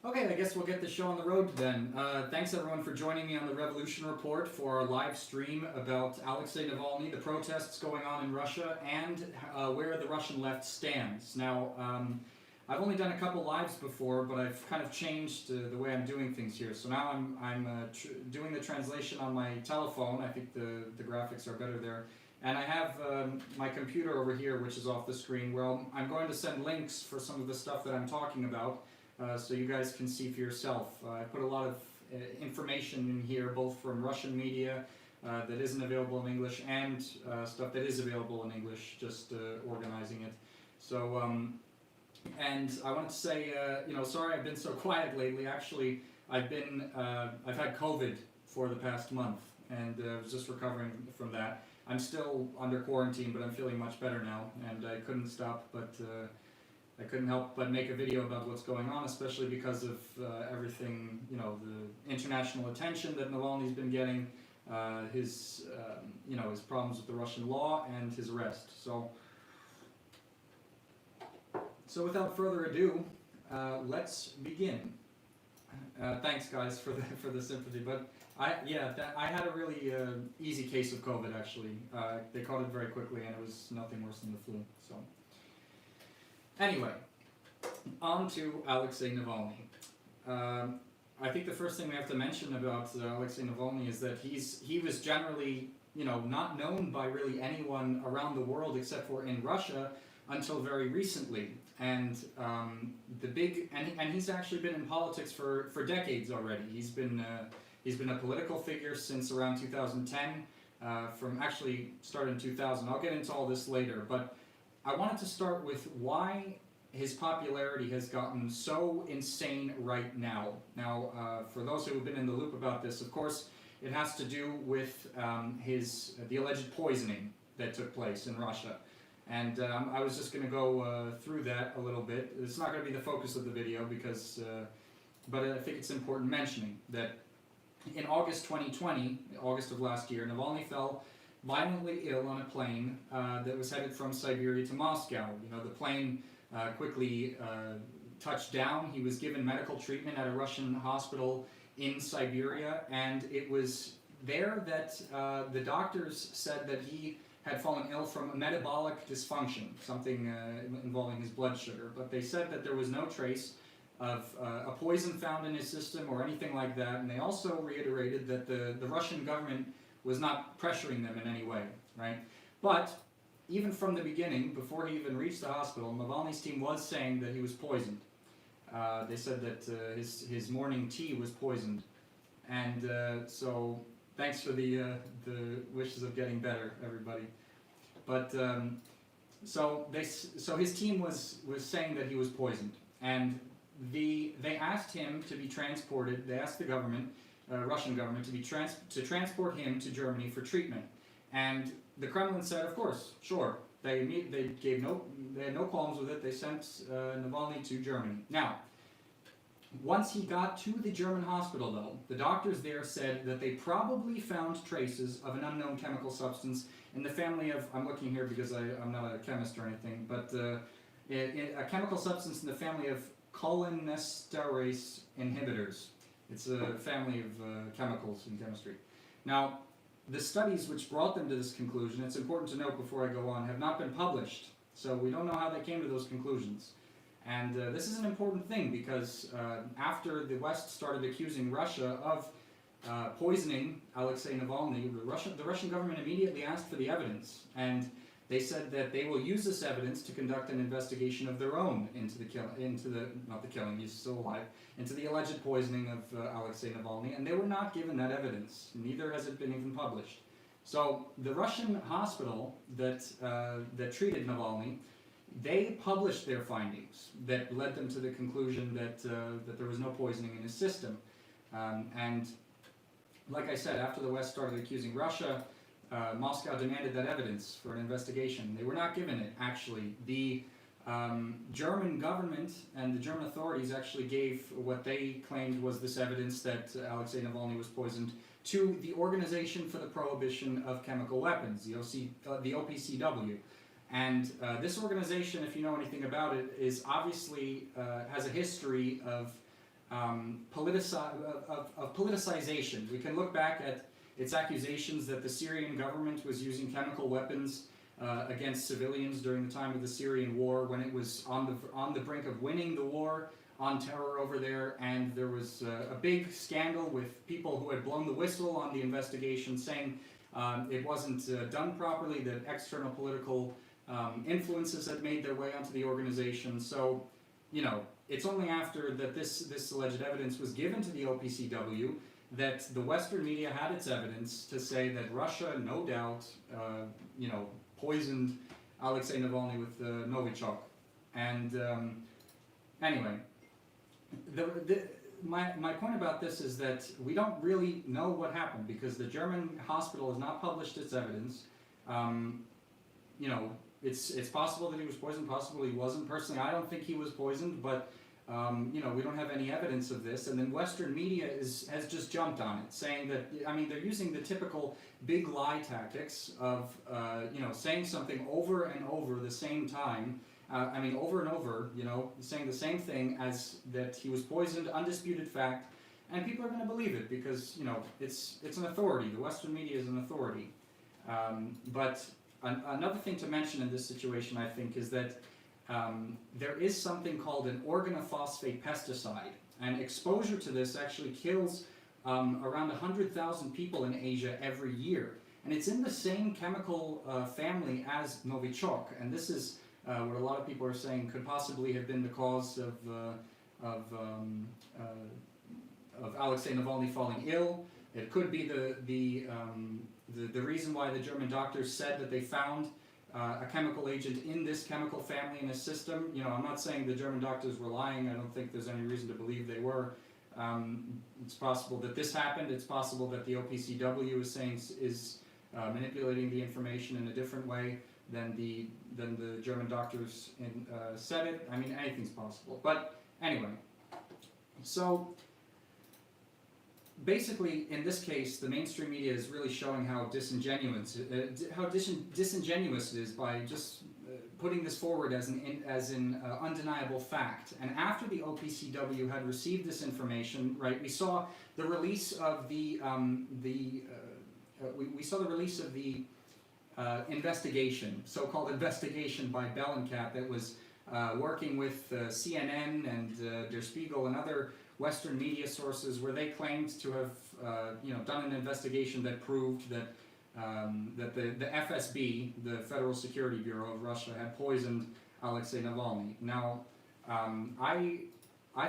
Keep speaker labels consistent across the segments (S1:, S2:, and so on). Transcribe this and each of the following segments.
S1: Okay, I guess we'll get the show on the road then. Thanks everyone for joining me on the Revolution Report for our live stream about Alexei Navalny, the protests going on in Russia, and where the Russian left stands. Now, I've only done a couple lives before, but I've kind of changed the way I'm doing things here. So now I'm doing the translation on my telephone. I think the graphics are better there. And I have my computer over here, which is off the screen, where I'm going to send links for some of the stuff that I'm talking about. So you guys can see for yourself. I put a lot of information in here, both from Russian media that isn't available in English and stuff that is available in English, just organizing it. So, and I wanted to say, sorry I've been so quiet lately. Actually, I've had COVID for the past month, and I was just recovering from that. I'm still under quarantine, but I'm feeling much better now, and I couldn't stop, but I couldn't help but make a video about what's going on, especially because of everything, the international attention that Navalny's been getting, his problems with the Russian law, and his arrest. So without further ado, let's begin. Thanks, guys, for the sympathy. But I had a really easy case of COVID. Actually, they caught it very quickly, and it was nothing worse than the flu. So. Anyway, on to Alexei Navalny. I think the first thing we have to mention about Alexei Navalny is that he was generally, not known by really anyone around the world except for in Russia until very recently. And he's actually been in politics for decades already. He's been a political figure since around 2010. Started in 2000. I'll get into all this later, but I wanted to start with why his popularity has gotten so insane right now. Now, for those who have been in the loop about this, of course, it has to do with the alleged poisoning that took place in Russia. And I was just going to go through that a little bit. It's not going to be the focus of the video, but I think it's important mentioning that in August 2020, August of last year, Navalny fell violently ill on a plane that was headed from Siberia to Moscow. The plane quickly touched down. He was given medical treatment at a Russian hospital in Siberia, and it was there that the doctors said that he had fallen ill from a metabolic dysfunction, something involving his blood sugar. But they said that there was no trace of a poison found in his system or anything like that, and they also reiterated that the Russian government was not pressuring them in any way, right? But even from the beginning, before he even reached the hospital, Navalny's team was saying that he was poisoned. They said that his morning tea was poisoned, and so thanks for the wishes of getting better, everybody. But so his team was saying that he was poisoned, and they asked him to be transported. They asked the government. Russian government to transport him to Germany for treatment, and the Kremlin said, of course, sure. They had no qualms with it. They sent Navalny to Germany. Now, once he got to the German hospital, though, the doctors there said that they probably found traces of an unknown chemical substance in the family of, I'm looking here because I'm not a chemist or anything, but a chemical substance in the family of cholinesterase inhibitors. It's a family of chemicals in chemistry. Now, the studies which brought them to this conclusion, it's important to note before I go on, have not been published. So we don't know how they came to those conclusions. And this is an important thing because after the West started accusing Russia of poisoning Alexei Navalny, the Russian government immediately asked for the evidence. And they said that they will use this evidence to conduct an investigation of their own into the alleged poisoning of Alexei Navalny, and they were not given that evidence. Neither has it been even published. So the Russian hospital that treated Navalny, they published their findings that led them to the conclusion that there was no poisoning in his system. And like I said, after the West started accusing Russia, Moscow demanded that evidence for an investigation. They were not given it, actually. The German government and the German authorities actually gave what they claimed was this evidence that Alexei Navalny was poisoned to the Organization for the Prohibition of Chemical Weapons, the OPCW. And this organization, if you know anything about it, is obviously has a history of politicization. We can look back at its accusations that the Syrian government was using chemical weapons against civilians during the time of the Syrian war, when it was on the brink of winning the war on terror over there, and there was a big scandal with people who had blown the whistle on the investigation, saying it wasn't done properly, that external political influences had made their way onto the organization. So, you know, it's only after that this alleged evidence was given to the OPCW that the Western media had its evidence to say that Russia, no doubt, you know, poisoned Alexei Navalny with Novichok. And anyway, my point about this is that we don't really know what happened, because the German hospital has not published its evidence. You know, it's possible that he was poisoned, possible he wasn't. Personally, I don't think he was poisoned, but you know, we don't have any evidence of this. And then Western media has just jumped on it, saying that, I mean, they're using the typical big lie tactics of, you know, saying something over and over the same time. I mean, over and over, you know, saying the same thing as that he was poisoned, undisputed fact, and people are going to believe it because, you know, it's an authority. The Western media is an authority. But another thing to mention in this situation, I think, is that there is something called an organophosphate pesticide, and exposure to this actually kills around 100,000 people in Asia every year. And it's in the same chemical family as Novichok, and this is what a lot of people are saying could possibly have been the cause of Alexei Navalny falling ill. It could be the reason why the German doctors said that they found a chemical agent in this chemical family in his system. You know, I'm not saying the German doctors were lying. I don't think there's any reason to believe they were. It's possible that this happened. It's possible that the OPCW is manipulating the information in a different way than the German doctors said it. I mean, anything's possible. But anyway, so basically, in this case, the mainstream media is really showing how disingenuous it is by just putting this forward as an undeniable fact. And after the OPCW had received this information, right, we saw the release of the investigation, so-called investigation by Bellingcat, that was working with CNN and Der Spiegel and other Western media sources, where they claimed to have done an investigation that proved that the FSB, the Federal Security Bureau of Russia, had poisoned Alexei Navalny. Now, I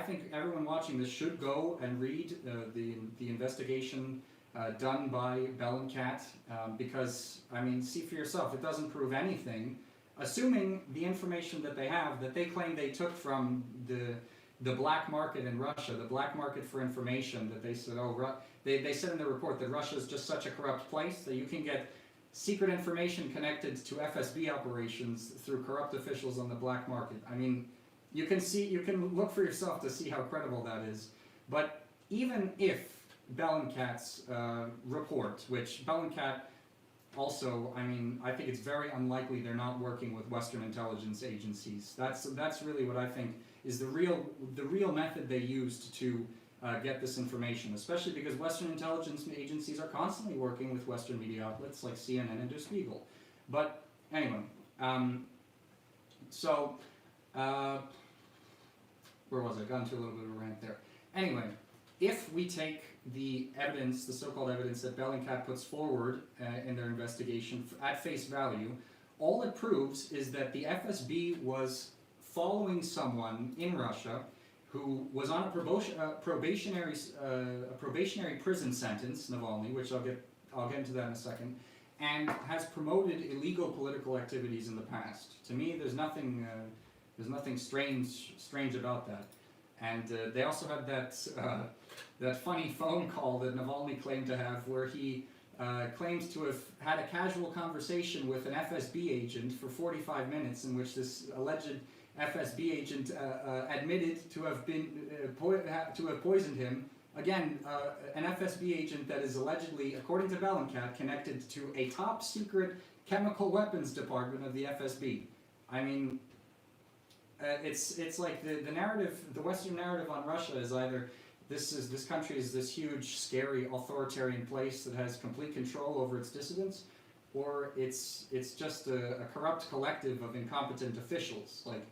S1: think everyone watching this should go and read the investigation done by Bellingcat, because, I mean, see for yourself, it doesn't prove anything, assuming the information that they have, that they claim they took from the black market in Russia, the black market for information, that they said, they said in the report that Russia is just such a corrupt place that you can get secret information connected to FSB operations through corrupt officials on the black market. I mean, you can look for yourself to see how credible that is. But even if Bellingcat's report, which Bellingcat also, I mean, I think it's very unlikely they're not working with Western intelligence agencies. That's really what I think is the real method they used to get this information, especially because Western intelligence agencies are constantly working with Western media outlets like CNN and Der Spiegel. But anyway, where was I? Got into a little bit of a rant there. Anyway, if we take the evidence, the so-called evidence that Bellingcat puts forward in their investigation at face value, all it proves is that the FSB was following someone in Russia who was on a probationary prison sentence, Navalny, which I'll get into that in a second, and has promoted illegal political activities in the past. To me, there's nothing strange about that. And they also had that funny phone call that Navalny claimed to have, where he claims to have had a casual conversation with an FSB agent for 45 minutes, in which this alleged FSB agent admitted to have poisoned him. Again, an FSB agent that is allegedly, according to Bellingcat, connected to a top secret chemical weapons department of the FSB. I mean, it's like the narrative, the Western narrative on Russia is either this country is this huge, scary, authoritarian place that has complete control over its dissidents, or it's just a corrupt collective of incompetent officials. Like,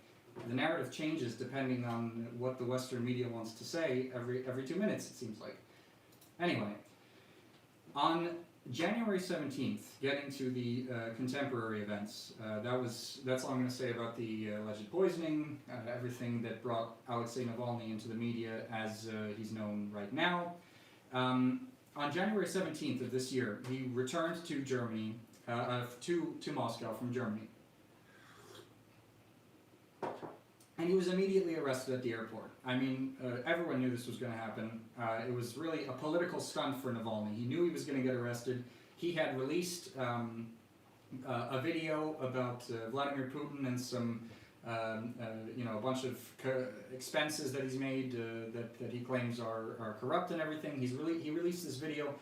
S1: the narrative changes depending on what the Western media wants to say every 2 minutes, it seems like. Anyway, on January 17th, getting to the contemporary events, that's all I'm going to say about the alleged poisoning, everything that brought Alexei Navalny into the media as he's known right now. On January 17th of this year, he returned to Germany, to Moscow from Germany. And he was immediately arrested at the airport. I mean, everyone knew this was going to happen. It was really a political stunt for Navalny. He knew he was going to get arrested. He had released a video about Vladimir Putin and some, a bunch of expenses that he's made that he claims are corrupt and everything. He released this video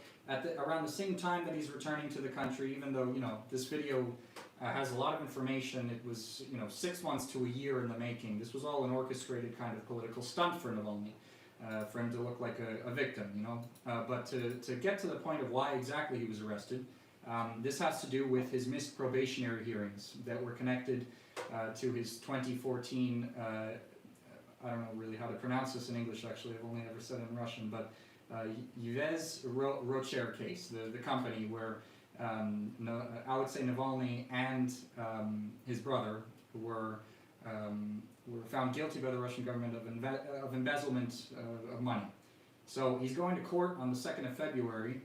S1: around the same time that he's returning to the country, even though, this video has a lot of information. It was, 6 months to a year in the making. This was all an orchestrated kind of political stunt for Navalny, for him to look like a victim, But to get to the point of why exactly he was arrested, this has to do with his missed probationary hearings that were connected to his 2014, I don't know really how to pronounce this in English, actually. I've only ever said it in Russian, but Yves Rocher case, the company where Alexei Navalny and his brother were found guilty by the Russian government of embezzlement of money. So he's going to court on the 2nd of February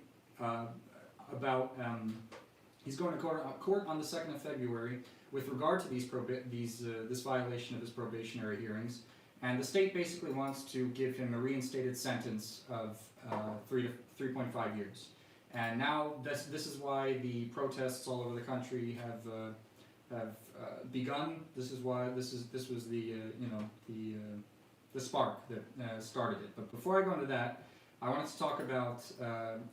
S1: he's going to court on the 2nd of February with regard to this violation of his probationary hearings, and the state basically wants to give him a reinstated sentence of 3.5 years. And now this is why the protests all over the country have begun. This is why this was the spark that started it. But before I go into that, I wanted to talk about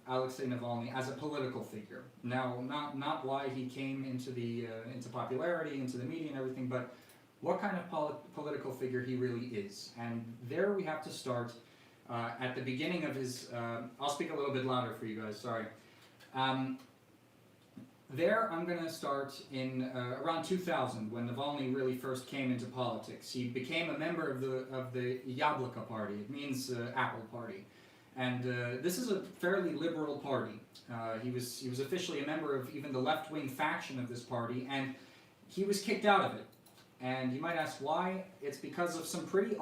S1: Alexei Navalny as a political figure. Now, not why he came into popularity, into the media and everything, but what kind of political figure he really is. And there we have to start at the beginning of his, I'll speak a little bit louder for you guys, sorry. There I'm going to start in around 2000, when Navalny really first came into politics. He became a member of the Yabloko party. It means apple party. And this is a fairly liberal party. He was officially a member of even the left-wing faction of this party, and he was kicked out of it. And you might ask why? It's because of some pretty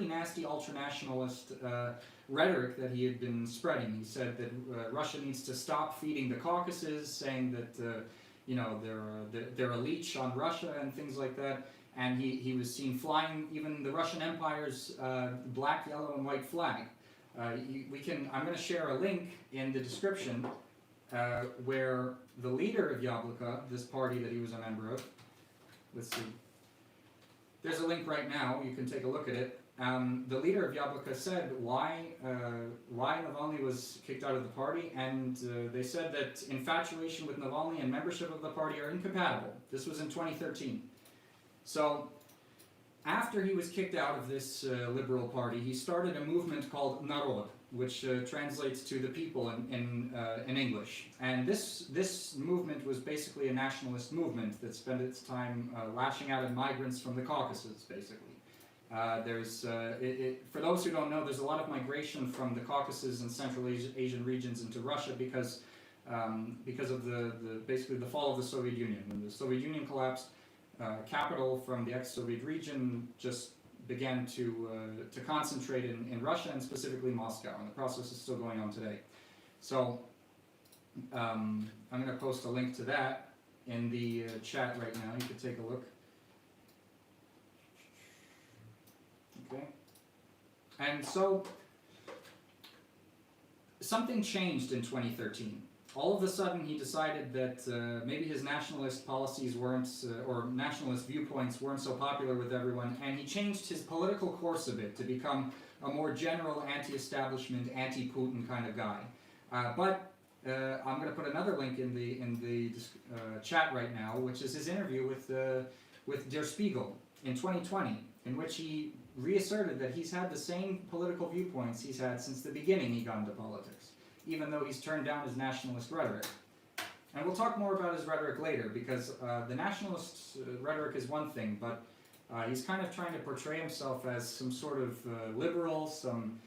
S1: nasty ultra-nationalist rhetoric that he had been spreading. He said that Russia needs to stop feeding the Caucasus, saying that they're a leech on Russia and things like that. And he was seen flying even the Russian Empire's black, yellow, and white flag. I'm going to share a link in the description where the leader of Yabloko, this party that he was a member of, let's see. There's a link right now. You can take a look at it. The leader of Yabloko said why Navalny was kicked out of the party, and they said that infatuation with Navalny and membership of the party are incompatible. This was in 2013. So after he was kicked out of this liberal party, he started a movement called Narod, which translates to the people in English. And this movement was basically a nationalist movement that spent its time lashing out at migrants from the Caucasus, basically. For those who don't know, there's a lot of migration from the Caucasus and Central Asian regions into Russia because of basically the fall of the Soviet Union. When the Soviet Union collapsed, capital from the ex-Soviet region just began to concentrate in Russia, and specifically Moscow, and the process is still going on today. So I'm going to post a link to that in the chat right now. You could take a look. Okay. And so something changed in 2013. All of a sudden he decided that maybe his nationalist policies weren't, or nationalist viewpoints weren't so popular with everyone, and he changed his political course a bit to become a more general anti-establishment, anti-Putin kind of guy. But I'm going to put another link in the chat right now, which is his interview with Der Spiegel. in 2020, in which he reasserted that he's had the same political viewpoints he's had since the beginning he got into politics, even though he's turned down his nationalist rhetoric. And we'll talk more about his rhetoric later, because the nationalist rhetoric is one thing, but he's kind of trying to portray himself as some sort of liberal, some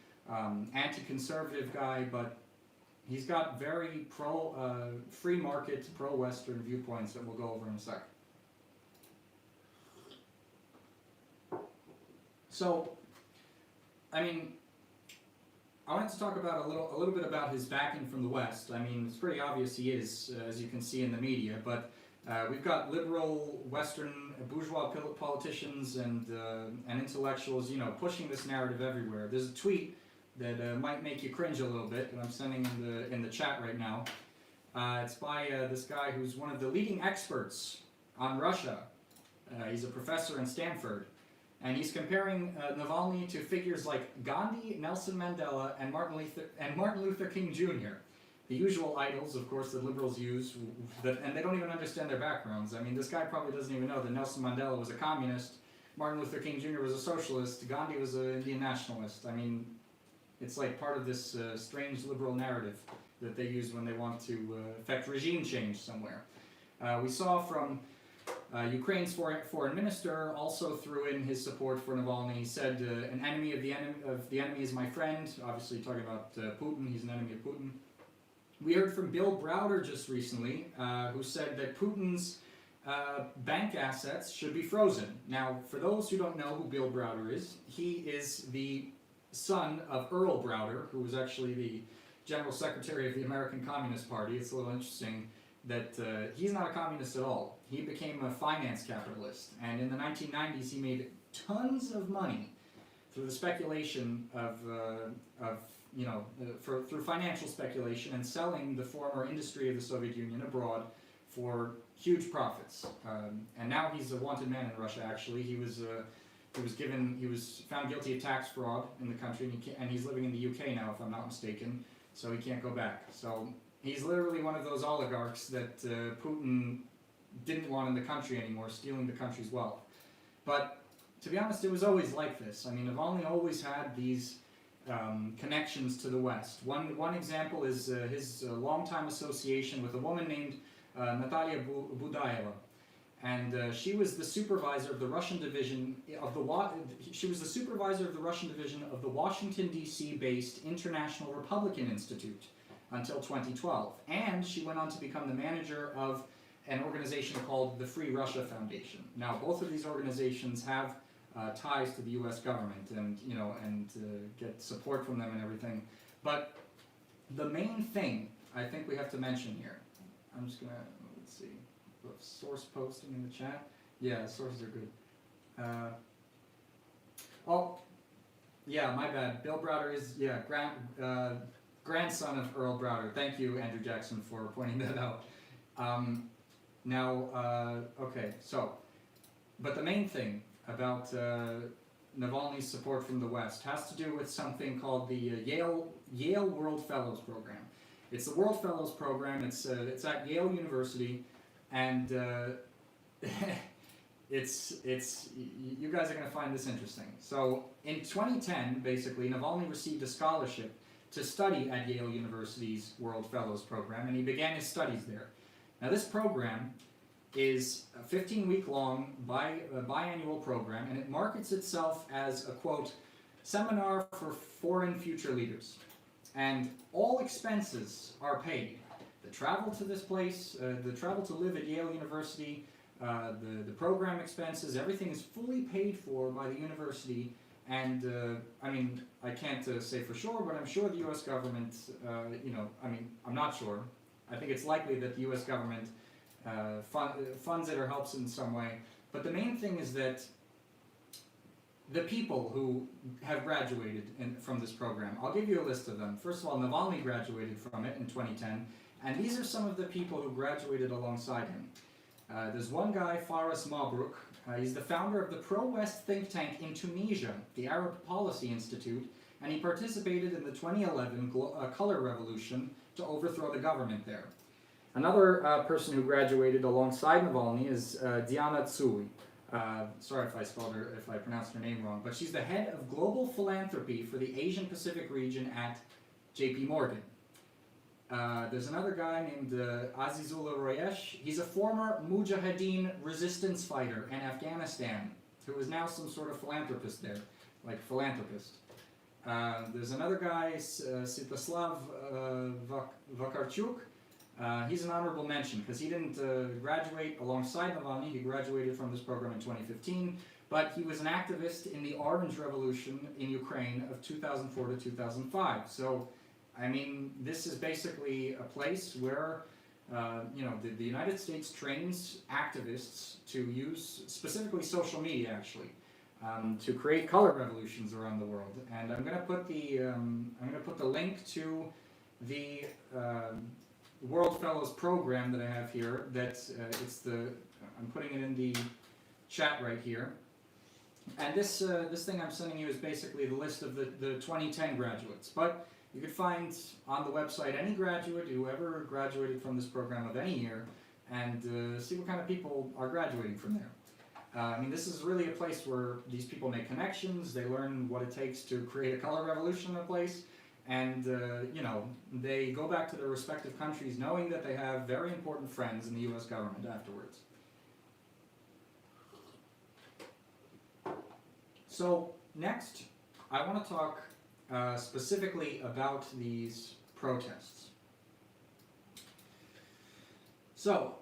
S1: anti-conservative guy, but he's got very free market, pro-Western viewpoints that we'll go over in a sec. So, I mean, I wanted to talk about a little bit about his backing from the West. I mean, it's pretty obvious he is, as you can see in the media, but we've got liberal Western bourgeois politicians and intellectuals, you know, pushing this narrative everywhere. There's a tweet that might make you cringe a little bit that I'm sending in the chat right now. It's by this guy who's one of the leading experts on Russia. He's a professor in Stanford. And he's comparing Navalny to figures like Gandhi, Nelson Mandela, and Martin Luther King Jr. The usual idols, of course, that liberals use, and they don't even understand their backgrounds. I mean, this guy probably doesn't even know that Nelson Mandela was a communist, Martin Luther King Jr. was a socialist, Gandhi was an Indian nationalist. I mean, it's like part of this strange liberal narrative that they use when they want to effect regime change somewhere. We saw from Ukraine's foreign minister also threw in his support for Navalny. He said, "An enemy of the enemy is my friend." Obviously, talking about Putin. He's an enemy of Putin. We heard from Bill Browder just recently, who said that Putin's bank assets should be frozen. Now, for those who don't know who Bill Browder is, he is the son of Earl Browder, who was actually the General Secretary of the American Communist Party. It's a little interesting that he's not a communist at all. He became a finance capitalist, and in the 1990s he made tons of money through the speculation through financial speculation and selling the former industry of the Soviet Union abroad for huge profits. And now he's a wanted man in Russia. Actually, he was found guilty of tax fraud in the country, and he's living in the UK now, if I'm not mistaken. So he can't go back. So he's literally one of those oligarchs that Putin didn't want in the country anymore, stealing the country's wealth. But to be honest, it was always like this. I mean, Navalny always had these connections to the West. One example is his longtime association with a woman named Natalia Budayeva. And she was the supervisor of the Russian division of the Washington D.C. based International Republican Institute until 2012, and she went on to become the manager of an organization called the Free Russia Foundation. Now, both of these organizations have ties to the U.S. government, and get support from them and everything. But the main thing I think we have to mention here, I'm just gonna let's see. Source posting in the chat. Yeah, sources are good. My bad. Bill Browder is grandson of Earl Browder. Thank you, Andrew Jackson, for pointing that out. But the main thing about Navalny's support from the West has to do with something called the Yale World Fellows Program. It's the World Fellows Program. It's at Yale University. And you guys are going to find this interesting. So in 2010, basically, Navalny received a scholarship to study at Yale University's World Fellows Program, and he began his studies there. Now, this program is a 15-week-long biannual program, and it markets itself as a, quote, seminar for foreign future leaders. And all expenses are paid. The travel to this place, the travel to live at Yale University, the program expenses, everything is fully paid for by the university. And I can't say for sure, but I'm sure the U.S. government, I'm not sure. I think it's likely that the U.S. government funds it or helps it in some way. But the main thing is that the people who have graduated from this program, I'll give you a list of them. First of all, Navalny graduated from it in 2010. And these are some of the people who graduated alongside him. There's one guy, Faris Mabrouk. He's the founder of the pro-West think tank in Tunisia, the Arab Policy Institute, and he participated in the 2011 color revolution to overthrow the government there. Another person who graduated alongside Navalny is Diana Tsui. Sorry if I pronounced her name wrong, but she's the head of global philanthropy for the Asian Pacific region at J.P. Morgan. There's another guy named Azizullah Royesh. He's a former Mujahideen resistance fighter in Afghanistan who is now some sort of philanthropist there, like philanthropist. There's another guy, Svetoslav Vakarchuk. He's an honorable mention because he didn't graduate alongside Navalny. He graduated from this program in 2015, but he was an activist in the Orange Revolution in Ukraine of 2004 to 2005. So, I mean, this is basically a place where, the United States trains activists to use specifically social media, actually, to create color revolutions around the world. And I'm going to put the link to the World Fellows program that I have here. I'm putting it in the chat right here. And this thing I'm sending you is basically the list of the 2010 graduates. But you could find on the website any graduate who ever graduated from this program of any year, and see what kind of people are graduating from there. I mean, this is really a place where these people make connections. They learn what it takes to create a color revolution in a place. And, they go back to their respective countries knowing that they have very important friends in the U.S. government afterwards. So, next, I want to talk specifically about these protests. So,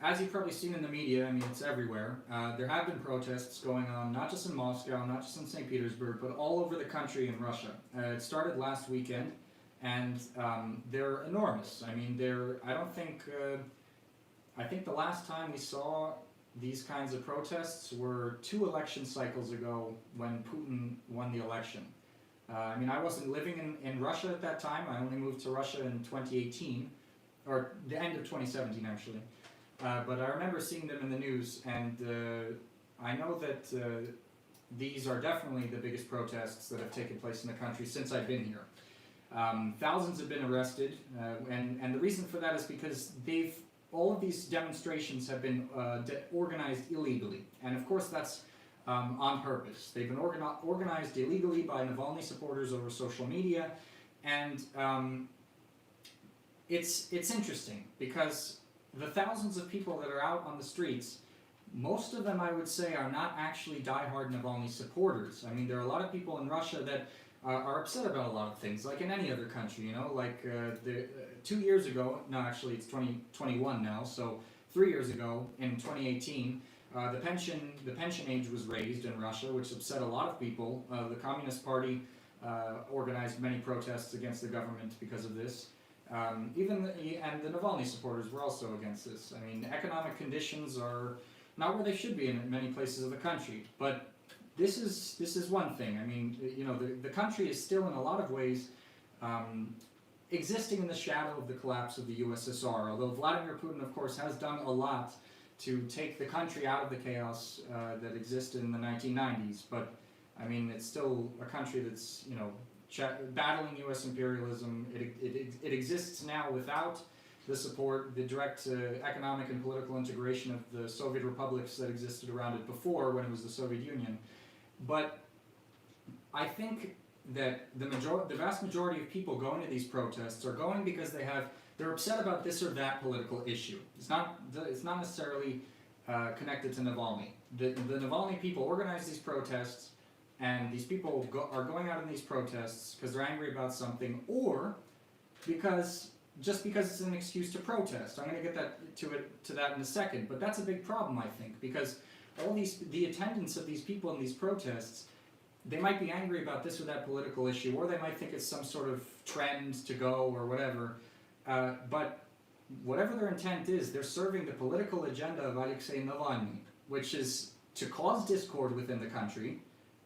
S1: as you've probably seen in the media, I mean, it's everywhere. There have been protests going on, not just in Moscow, not just in St. Petersburg, but all over the country in Russia. It started last weekend, and they're enormous. I mean, I think the last time we saw these kinds of protests were 2 election cycles ago when Putin won the election. I mean, I wasn't living in Russia at that time. I only moved to Russia in 2018, or the end of 2017, actually. But I remember seeing them in the news, and I know that these are definitely the biggest protests that have taken place in the country since I've been here. Thousands have been arrested, and the reason for that is because all of these demonstrations have been organized illegally, and of course that's on purpose. They've been organized illegally by Navalny supporters over social media, and it's interesting because the thousands of people that are out on the streets, most of them, I would say, are not actually diehard Navalny supporters. I mean, there are a lot of people in Russia that are upset about a lot of things, like in any other country, like 2 years ago, no, actually it's 2021 now, so 3 years ago, in 2018, the pension age was raised in Russia, which upset a lot of people. The Communist Party organized many protests against the government because of this. And the Navalny supporters were also against this. I mean, economic conditions are not where they should be in many places of the country. But this is one thing. I mean, the country is still in a lot of ways existing in the shadow of the collapse of the USSR. Although Vladimir Putin, of course, has done a lot to take the country out of the chaos that existed in the 1990s. But I mean, it's still a country that's battling U.S. imperialism. It exists now without the support, the direct economic and political integration of the Soviet republics that existed around it before, when it was the Soviet Union. But I think that the vast majority of people going to these protests are going because they're upset about this or that political issue. It's not necessarily connected to Navalny. The Navalny people organize these protests, and these people are going out in these protests because they're angry about something, or because it's an excuse to protest. I'm going to get to that in a second, but that's a big problem, I think, because the attendance of these people in these protests, they might be angry about this or that political issue, or they might think it's some sort of trend to go or whatever. But whatever their intent is, they're serving the political agenda of Alexei Navalny, which is to cause discord within the country,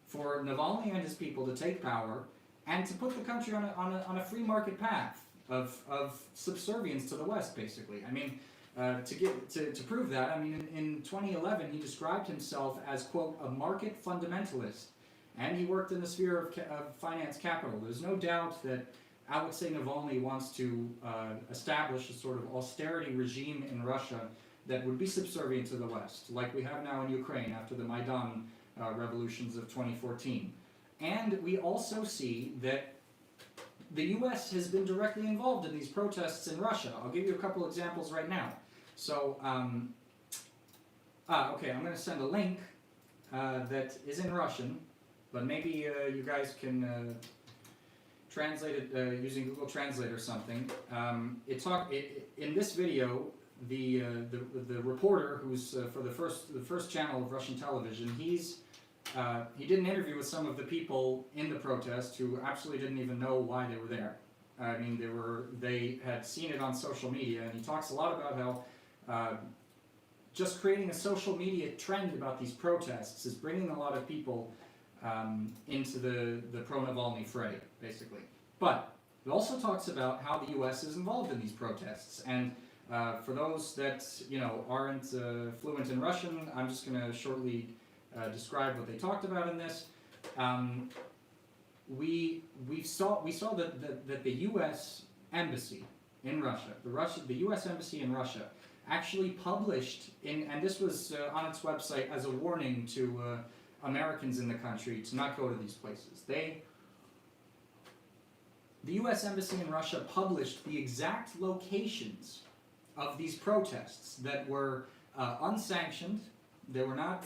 S1: for Navalny and his people to take power, and to put the country on a free market path of subservience to the West, basically. I mean, to prove that, I mean, in 2011 he described himself as, quote, a market fundamentalist, and he worked in the sphere of finance capital. There's no doubt that Alexei Navalny wants to establish a sort of austerity regime in Russia that would be subservient to the West, like we have now in Ukraine after the Maidan revolutions of 2014. And we also see that the US has been directly involved in these protests in Russia. I'll give you a couple examples right now. So, okay, I'm going to send a link that is in Russian, but maybe you guys can translate it using Google Translate or something. In this video, the reporter who's for the first channel of Russian television, he did an interview with some of the people in the protest who absolutely didn't even know why they were there. I mean, they had seen it on social media, and he talks a lot about how just creating a social media trend about these protests is bringing a lot of people into the pro-Navalny fray, basically. But it also talks about how the U.S. is involved in these protests, and for those that aren't fluent in Russian, I'm just going to shortly describe what they talked about in this. We saw that the U.S. embassy in Russia, the U.S. embassy in Russia, actually published and this was on its website as a warning to Americans in the country to not go to these places. The U.S. embassy in Russia published the exact locations of these protests that were unsanctioned. They were not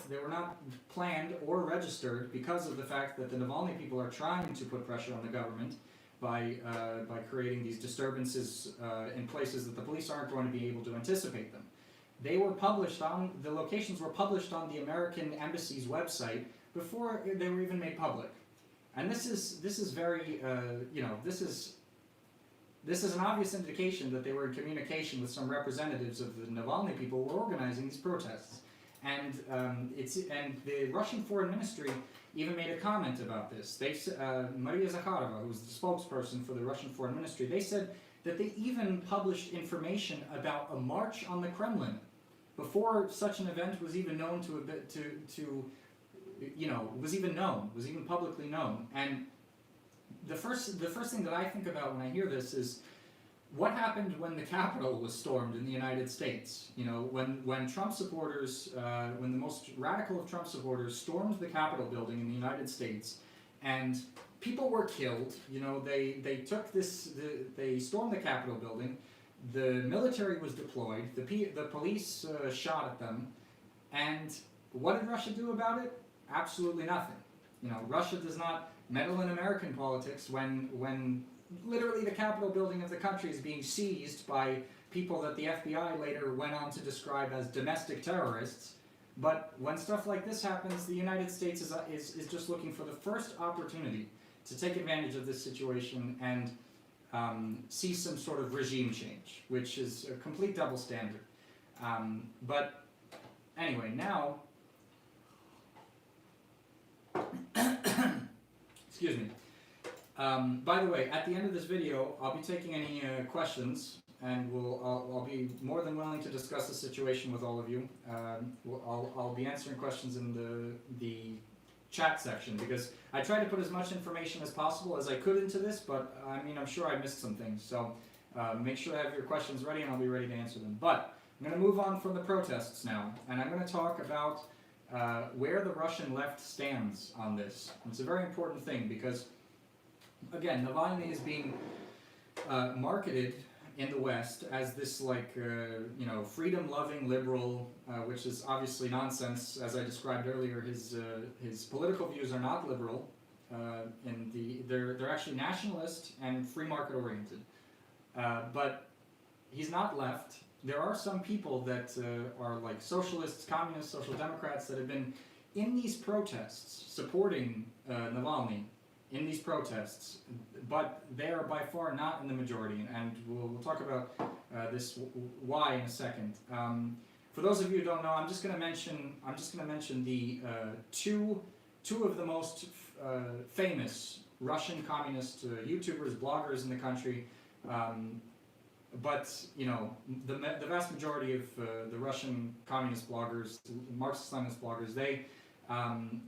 S1: planned or registered because of the fact that the Navalny people are trying to put pressure on the government by creating these disturbances in places that the police aren't going to be able to anticipate them. The locations were published on the American embassy's website before they were even made public. And this is very this is an obvious indication that they were in communication with some representatives of the Navalny people who were organizing these protests. And the Russian Foreign Ministry even made a comment about this. Maria Zakharova, who's the spokesperson for the Russian Foreign Ministry, they said that they even published information about a march on the Kremlin before such an event was even known was even publicly known. And the first thing that I think about when I hear this is, what happened when the Capitol was stormed in the United States? When Trump supporters, when the most radical of Trump supporters stormed the Capitol building in the United States, and people were killed. They stormed the Capitol building. The military was deployed. The police shot at them, and what did Russia do about it? Absolutely nothing. Russia does not meddle in American politics when literally the Capitol building of the country is being seized by people that the FBI later went on to describe as domestic terrorists. But when stuff like this happens, the United States is just looking for the first opportunity to take advantage of this situation and see some sort of regime change, which is a complete double standard. But anyway, now, excuse me. By the way, at the end of this video, I'll be taking any questions, and I'll be more than willing to discuss the situation with all of you. I'll be answering questions in the chat section, because I tried to put as much information as possible as I could into this, but I'm sure I missed some things. So make sure to have your questions ready, and I'll be ready to answer them. But I'm going to move on from the protests now, and I'm going to talk about where the Russian left stands on this. It's a very important thing, because again, Navalny is being marketed in the West as this freedom-loving liberal, which is obviously nonsense. As I described earlier, his political views are not liberal, and they're actually nationalist and free market oriented. But he's not left. There are some people that are like socialists, communists, social democrats that have been in these protests supporting Navalny. In these protests, but they are by far not in the majority, and we'll talk about this why in a second. For those of you who don't know, I'm just going to mention the two of the most famous Russian communist YouTubers, bloggers in the country. But the vast majority of the Russian communist bloggers, Marxist-Leninist bloggers,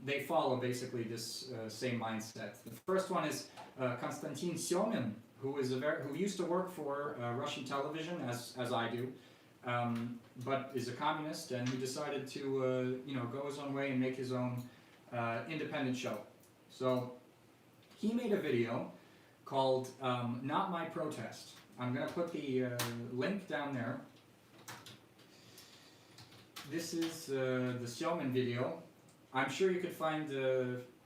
S1: they follow basically this same mindset. The first one is Konstantin Semyon, who used to work for Russian television, as I do, but is a communist, and he decided to go his own way and make his own independent show. So he made a video called Not My Protest. I'm going to put the link down there. This is the Xiaomin video. I'm sure you could find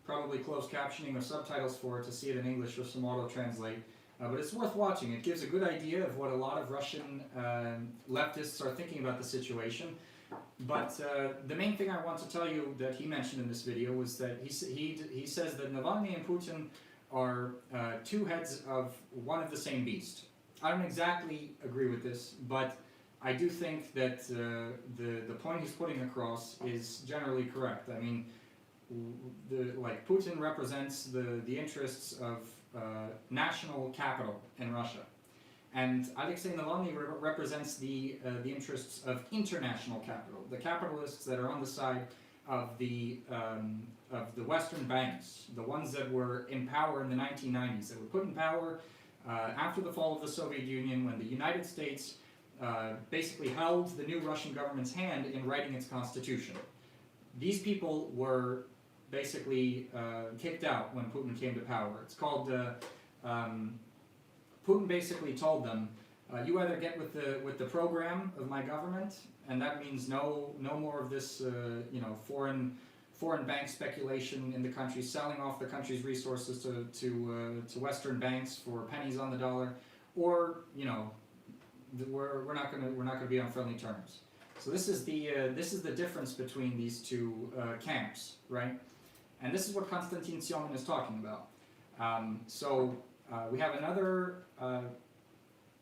S1: probably closed captioning or subtitles for it to see it in English or some auto-translate. But it's worth watching. It gives a good idea of what a lot of Russian leftists are thinking about the situation. But the main thing I want to tell you that he mentioned in this video was that he says that Navalny and Putin are two heads of one of the same beast. I don't exactly agree with this, but I do think that the point he's putting across is generally correct. I mean, Putin represents the interests of national capital in Russia, and Alexei Navalny represents the interests of international capital, the capitalists that are on the side of the Western banks, the ones that were in power in the 1990s, that were put in power after the fall of the Soviet Union, when the United States basically held the new Russian government's hand in writing its constitution. These people were basically kicked out when Putin came to power. It's called, Putin basically told them, you either get with the program of my government, and that means no more of this foreign bank speculation in the country, selling off the country's resources to Western banks for pennies on the dollar, or we're not gonna be on friendly terms. So this is the difference between these two camps, right? And this is what Konstantin Siomin is talking about. We have another. I'm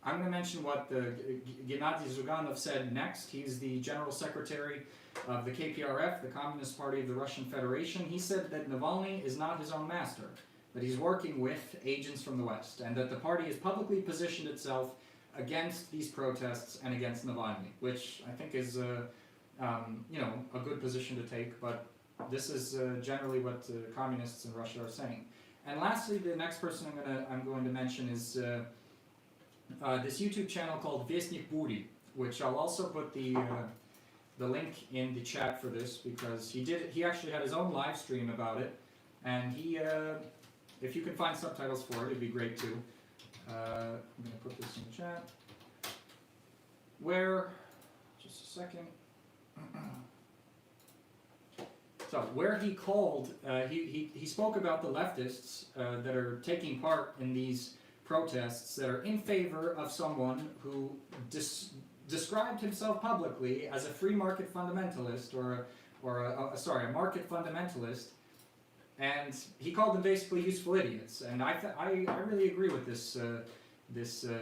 S1: going to mention what Gennady Zyuganov said next. He's the general secretary of the KPRF, the Communist Party of the Russian Federation. He said that Navalny is not his own master, that he's working with agents from the West, and that the party has publicly positioned itself against these protests and against Navalny, which I think is a good position to take, but this is generally what communists in Russia are saying. And lastly, the next person I'm going to mention is this YouTube channel called Vesnik Buri, which I'll also put the link in the chat for this, because he actually had his own live stream about it, and he if you can find subtitles for it, it'd be great too. I'm going to put this in the chat. Just a second. So where he called, he spoke about the leftists that are taking part in these protests that are in favor of someone who described himself publicly as a free market fundamentalist, a market fundamentalist, and he called them basically useful idiots. And I really agree with this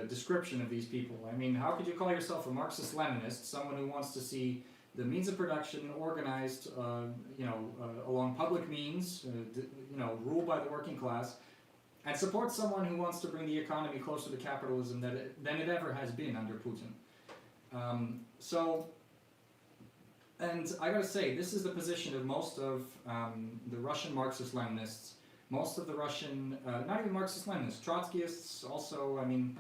S1: description of these people. I mean, how could you call yourself a Marxist-Leninist, someone who wants to see the means of production organized, along public means, ruled by the working class, and support someone who wants to bring the economy closer to capitalism than it ever has been under Putin? And I gotta say, this is the position of most of the Russian Marxist-Leninists, most of the Russian, not even Marxist-Leninists, Trotskyists also. I mean,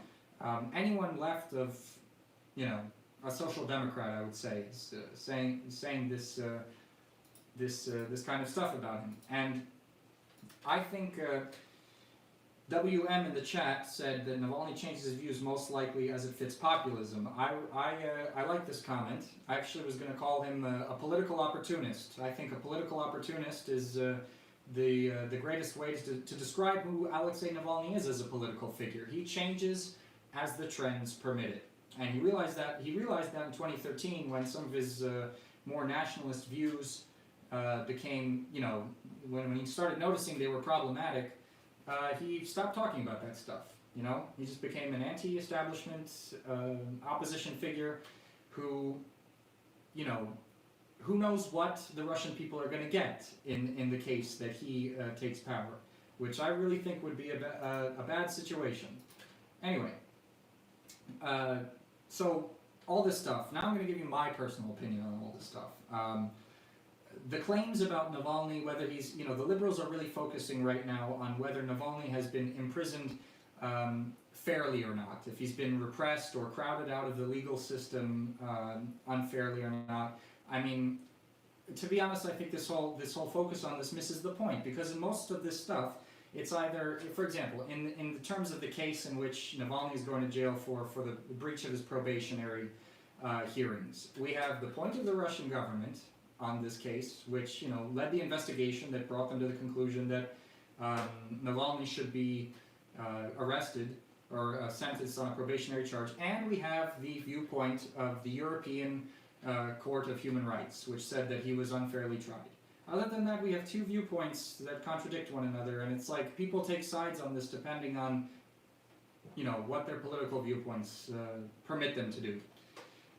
S1: anyone left of, a social democrat, I would say, is saying this kind of stuff about him. And I think WM in the chat said that Navalny changes his views most likely as it fits populism. I like this comment. I actually was going to call him a political opportunist. I think a political opportunist is the greatest way to describe who Alexei Navalny is as a political figure. He changes as the trends permit it. And he realized that in 2013, when some of his more nationalist views became, when he started noticing they were problematic, he stopped talking about that stuff. He just became an anti-establishment opposition figure who knows what the Russian people are going to get in the case that he takes power, which I really think would be a bad situation. Anyway, so all this stuff. Now I'm going to give you my personal opinion on all this stuff. The claims about Navalny, whether he's, the liberals are really focusing right now on whether Navalny has been imprisoned fairly or not, if he's been repressed or crowded out of the legal system unfairly or not. I mean, to be honest, I think this whole focus on this misses the point, because in most of this stuff, it's either, for example, in the terms of the case in which Navalny is going to jail for the breach of his probationary hearings, we have the point of the Russian government on this case, which led the investigation that brought them to the conclusion that Navalny should be arrested or sentenced on a probationary charge, and we have the viewpoint of the European Court of Human Rights, which said that he was unfairly tried. Other than that, we have two viewpoints that contradict one another, and it's like people take sides on this depending on, what their political viewpoints permit them to do.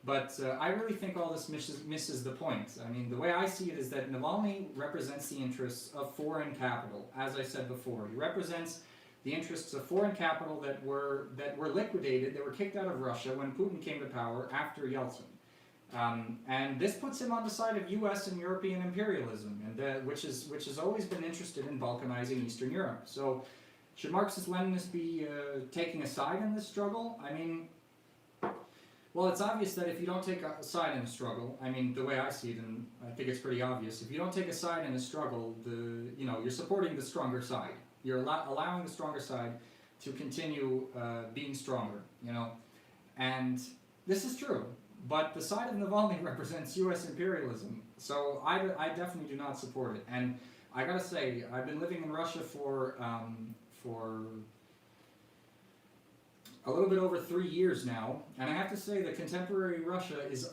S1: But I really think all this misses the point. I mean, the way I see it is that Navalny represents the interests of foreign capital, as I said before. He represents the interests of foreign capital that were liquidated, that were kicked out of Russia when Putin came to power after Yeltsin. And this puts him on the side of U.S. and European imperialism, and which has always been interested in balkanizing Eastern Europe. So, should Marxist-Leninists be taking a side in this struggle? I mean, well, it's obvious that if you don't take a side in a struggle, I mean, the way I see it, and I think it's pretty obvious, if you don't take a side in a struggle, you're supporting the stronger side. You're allowing the stronger side to continue being stronger, And this is true. But the side of Navalny represents U.S. imperialism, so I definitely do not support it. And I gotta say, I've been living in Russia for a little bit over 3 years now, and I have to say that contemporary Russia is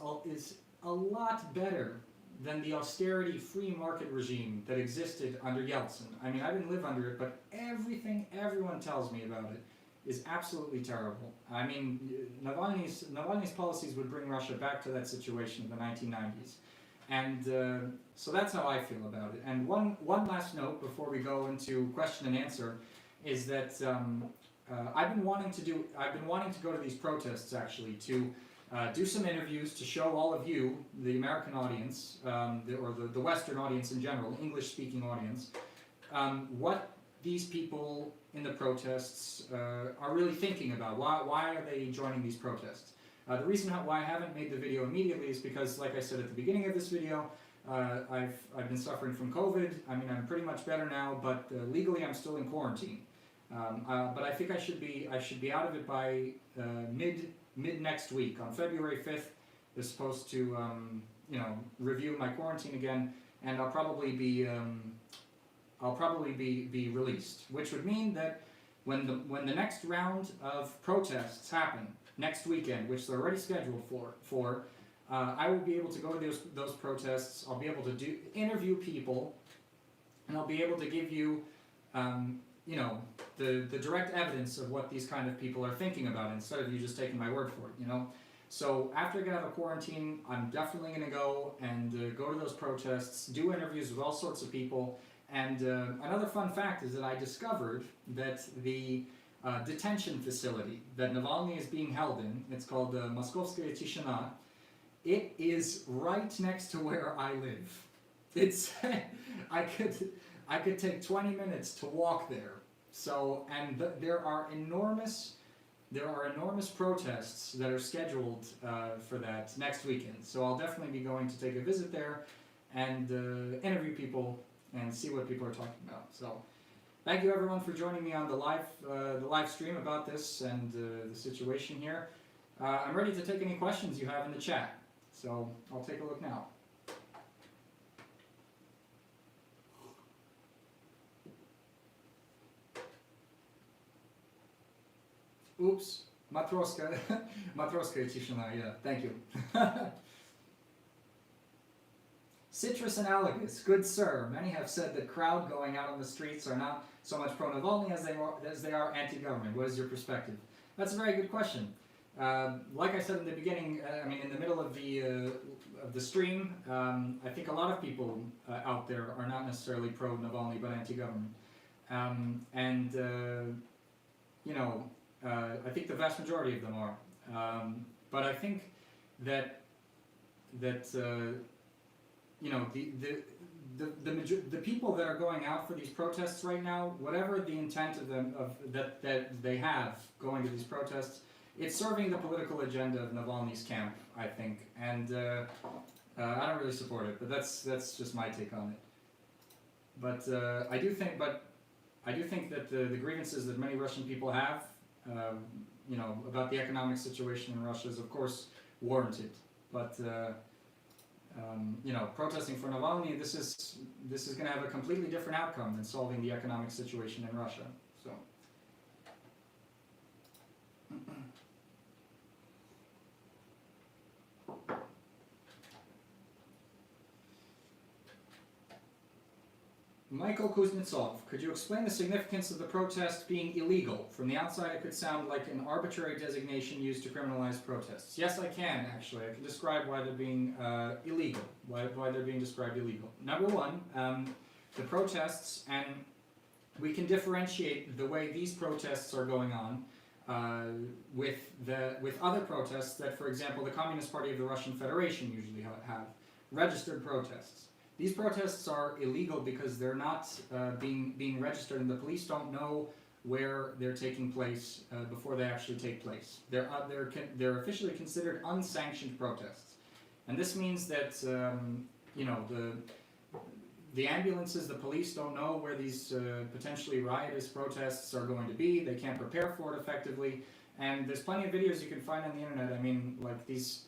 S1: a lot better than the austerity free market regime that existed under Yeltsin. I mean, I didn't live under it, but everything everyone tells me about it is absolutely terrible. I mean, Navalny's policies would bring Russia back to that situation in the 1990s. And so that's how I feel about it. And one last note before we go into question and answer is that I've been wanting to go to these protests actually to do some interviews to show all of you, the American audience, or the Western audience in general, English-speaking audience, what these people in the protests are really thinking about. Why are they joining these protests? The reason why I haven't made the video immediately is because, like I said at the beginning of this video, I've been suffering from COVID. I mean, I'm pretty much better now, but legally I'm still in quarantine. But I think I should be out of it by mid next week. On February 5th, they're supposed to review my quarantine again, and I'll probably be released, which would mean that when the next round of protests happen next weekend, which they're already scheduled for, I will be able to go to those protests. I'll be able to interview people, and I'll be able to give you the direct evidence of what these kind of people are thinking about, instead of you just taking my word for it, So after I get out of quarantine, I'm definitely going to go and go to those protests, do interviews with all sorts of people. And another fun fact is that I discovered that the detention facility that Navalny is being held in, it's called Moskovskaya Tishina, it is right next to where I live. It's I could take 20 minutes to walk there. So, and there are enormous protests that are scheduled for that next weekend. So I'll definitely be going to take a visit there and interview people and see what people are talking about. So, thank you everyone for joining me on the live stream about this and the situation here. I'm ready to take any questions you have in the chat. So I'll take a look now. Oops, Matroska, Matroska Tishina, yeah, thank you. Citrus analogous, good sir. Many have said that crowd going out on the streets are not so much pro-Navalny as they are anti-government. What is your perspective? That's a very good question. Like I said in the beginning, I mean in the middle of the stream, I think a lot of people out there are not necessarily pro-Navalny but anti-government. I think the vast majority of them are. But I think that the people that are going out for these protests right now, whatever the intent of them that they have going to these protests, it's serving the political agenda of Navalny's camp, I think, and I don't really support it, but that's just my take on it. But I do think that the grievances that many Russian people have, about the economic situation in Russia is of course warranted. But protesting for Navalny, this is going to have a completely different outcome than solving the economic situation in Russia. So. Michael Kuznetsov, could you explain the significance of the protest being illegal? From the outside, it could sound like an arbitrary designation used to criminalize protests. Yes, I can, actually. I can describe why they're being illegal, why they're being described illegal. Number one, the protests, and we can differentiate the way these protests are going on with other protests that, for example, the Communist Party of the Russian Federation usually have, registered protests. These protests are illegal because they're not being registered, and the police don't know where they're taking place before they actually take place. They're officially considered unsanctioned protests, and this means that the ambulances, the police don't know where these potentially riotous protests are going to be. They can't prepare for it effectively, and there's plenty of videos you can find on the internet. I mean, like these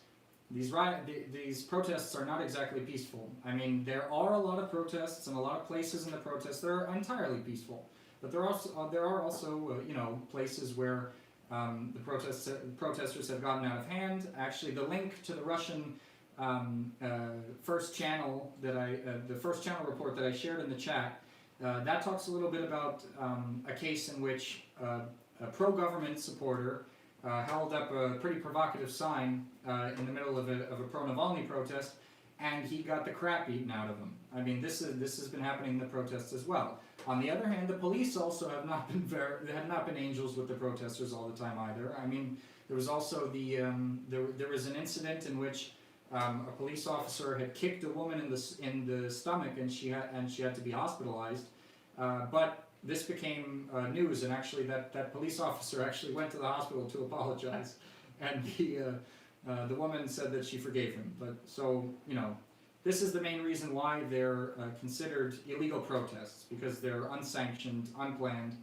S1: protests are not exactly peaceful. I mean, there are a lot of protests and a lot of places in the protests that are entirely peaceful, but there are also places where the protesters have gotten out of hand. Actually, the link to the Russian first channel the first channel report that I shared in the chat, that talks a little bit about a case in which a pro-government supporter held up a pretty provocative sign in the middle of a pro-Navalny protest, and he got the crap beaten out of him. I mean, this has been happening in the protests as well. On the other hand, the police also have not been angels with the protesters all the time either. I mean, there was also there was an incident in which a police officer had kicked a woman in the stomach, and she had to be hospitalized, but this became news, and actually that police officer actually went to the hospital to apologize, and the woman said that she forgave him. But so, this is the main reason why they're considered illegal protests, because they're unsanctioned, unplanned,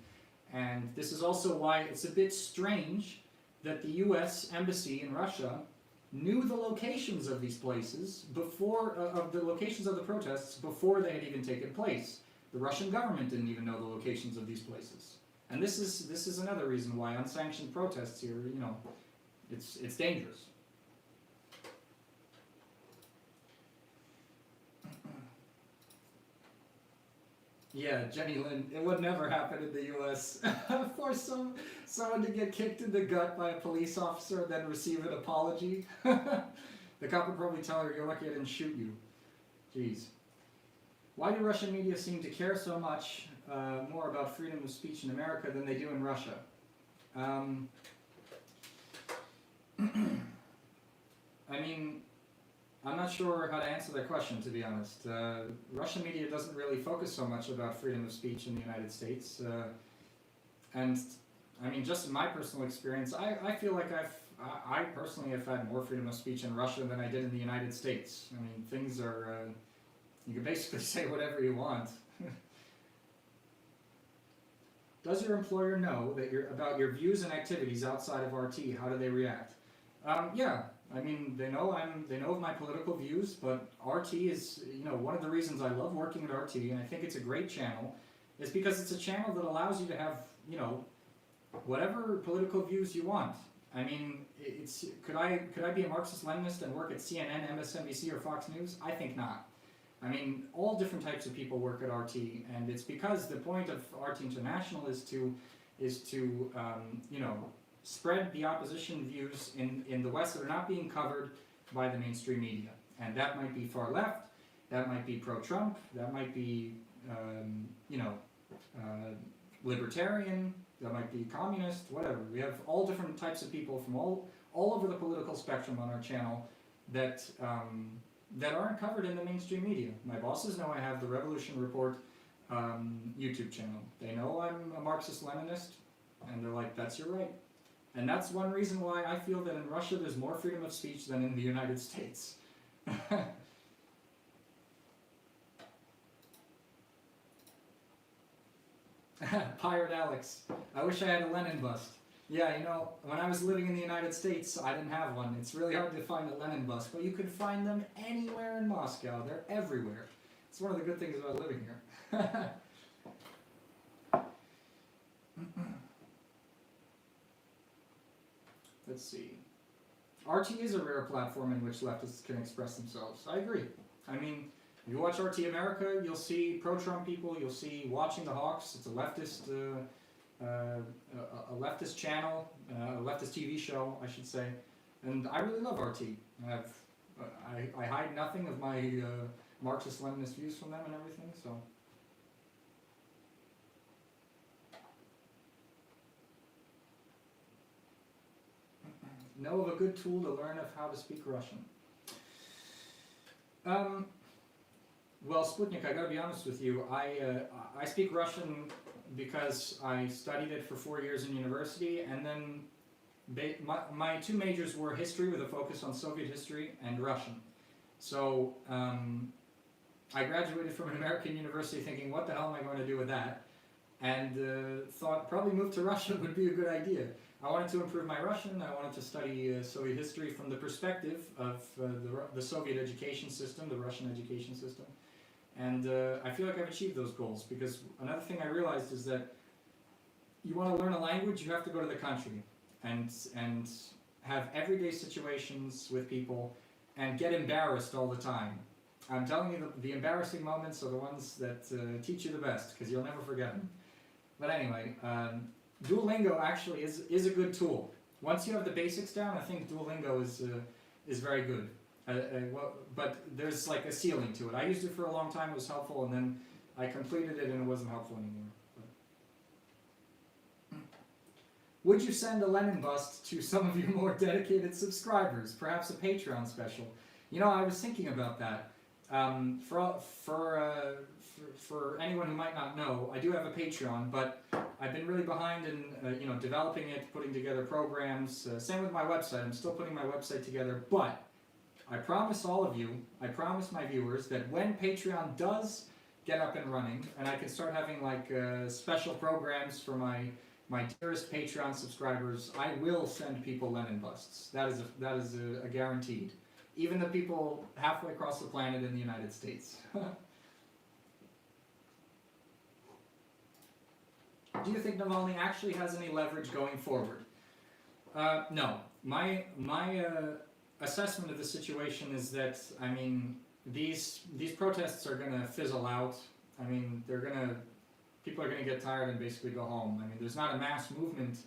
S1: and this is also why it's a bit strange that the U.S. Embassy in Russia knew the locations of these places of the locations of the protests before they had even taken place. The Russian government didn't even know the locations of these places, and this is another reason why unsanctioned protests here, it's dangerous. Yeah, Jenny Lynn, it would never happen in the U.S. for someone to get kicked in the gut by a police officer and then receive an apology. The cop would probably tell her, "You're lucky I didn't shoot you." Jeez. Why do Russian media seem to care so much more about freedom of speech in America than they do in Russia? I mean, I'm not sure how to answer that question, to be honest. Russian media doesn't really focus so much about freedom of speech in the United States. And, I mean, just in my personal experience, I feel like I personally have had more freedom of speech in Russia than I did in the United States. I mean, things are... you can basically say whatever you want. Does your employer know that about your views and activities outside of RT? How do they react? Yeah, I mean, they know of my political views, but RT is, one of the reasons I love working at RT, and I think it's a great channel, is because it's a channel that allows you to have, whatever political views you want. I mean, could I be a Marxist-Leninist and work at CNN, MSNBC, or Fox News? I think not. I mean, all different types of people work at RT, and it's because the point of RT International is to spread the opposition views in the West that are not being covered by the mainstream media. And that might be far left, that might be pro-Trump, that might be, libertarian, that might be communist, whatever. We have all different types of people from all over the political spectrum on our channel that, that aren't covered in the mainstream media. My bosses know I have the Revolution Report YouTube channel. They know I'm a Marxist-Leninist, and they're like, that's your right. And that's one reason why I feel that in Russia there's more freedom of speech than in the United States. Pirate Alex. I wish I had a Lenin bust. Yeah, you know, when I was living in the United States, I didn't have one. It's really hard to find a Lenin bust, but you can find them anywhere in Moscow. They're everywhere. It's one of the good things about living here. Let's see. RT is a rare platform in which leftists can express themselves. I agree. I mean, if you watch RT America, you'll see pro-Trump people, you'll see Watching the Hawks. It's a leftist channel, a leftist TV show, I should say. And I really love RT. I hide nothing of my Marxist-Leninist views from them and everything, so... Know of a good tool to learn of how to speak Russian. Well, Sputnik, I gotta be honest with you. I speak Russian because I studied it for 4 years in university, and then my two majors were history with a focus on Soviet history and Russian. So I graduated from an American university thinking, what the hell am I going to do with that? And thought probably move to Russia would be a good idea. I wanted to improve my Russian. I wanted to study Soviet history from the perspective of the Soviet education system, the Russian education system. And I feel like I've achieved those goals, because another thing I realized is that you want to learn a language, you have to go to the country and have everyday situations with people and get embarrassed all the time. I'm telling you, the embarrassing moments are the ones that teach you the best, because you'll never forget them. But anyway, Duolingo actually is a good tool. Once you have the basics down, I think Duolingo is very good. But there's like a ceiling to it. I used it for a long time, it was helpful, and then I completed it and it wasn't helpful anymore. But. Would you send a Lenin bust to some of your more dedicated subscribers? Perhaps a Patreon special? You know, I was thinking about that. For anyone who might not know, I do have a Patreon, but I've been really behind in developing it, putting together programs. Same with my website. I'm still putting my website together, but I promise all of you, I promise my viewers, that when Patreon does get up and running, and I can start having like special programs for my dearest Patreon subscribers, I will send people Lenin busts. That is a guaranteed. Even the people halfway across the planet in the United States. Do you think Navalny actually has any leverage going forward? No. My assessment of the situation is that, I mean, these protests are going to fizzle out. I mean, people are going to get tired and basically go home. I mean, there's not a mass movement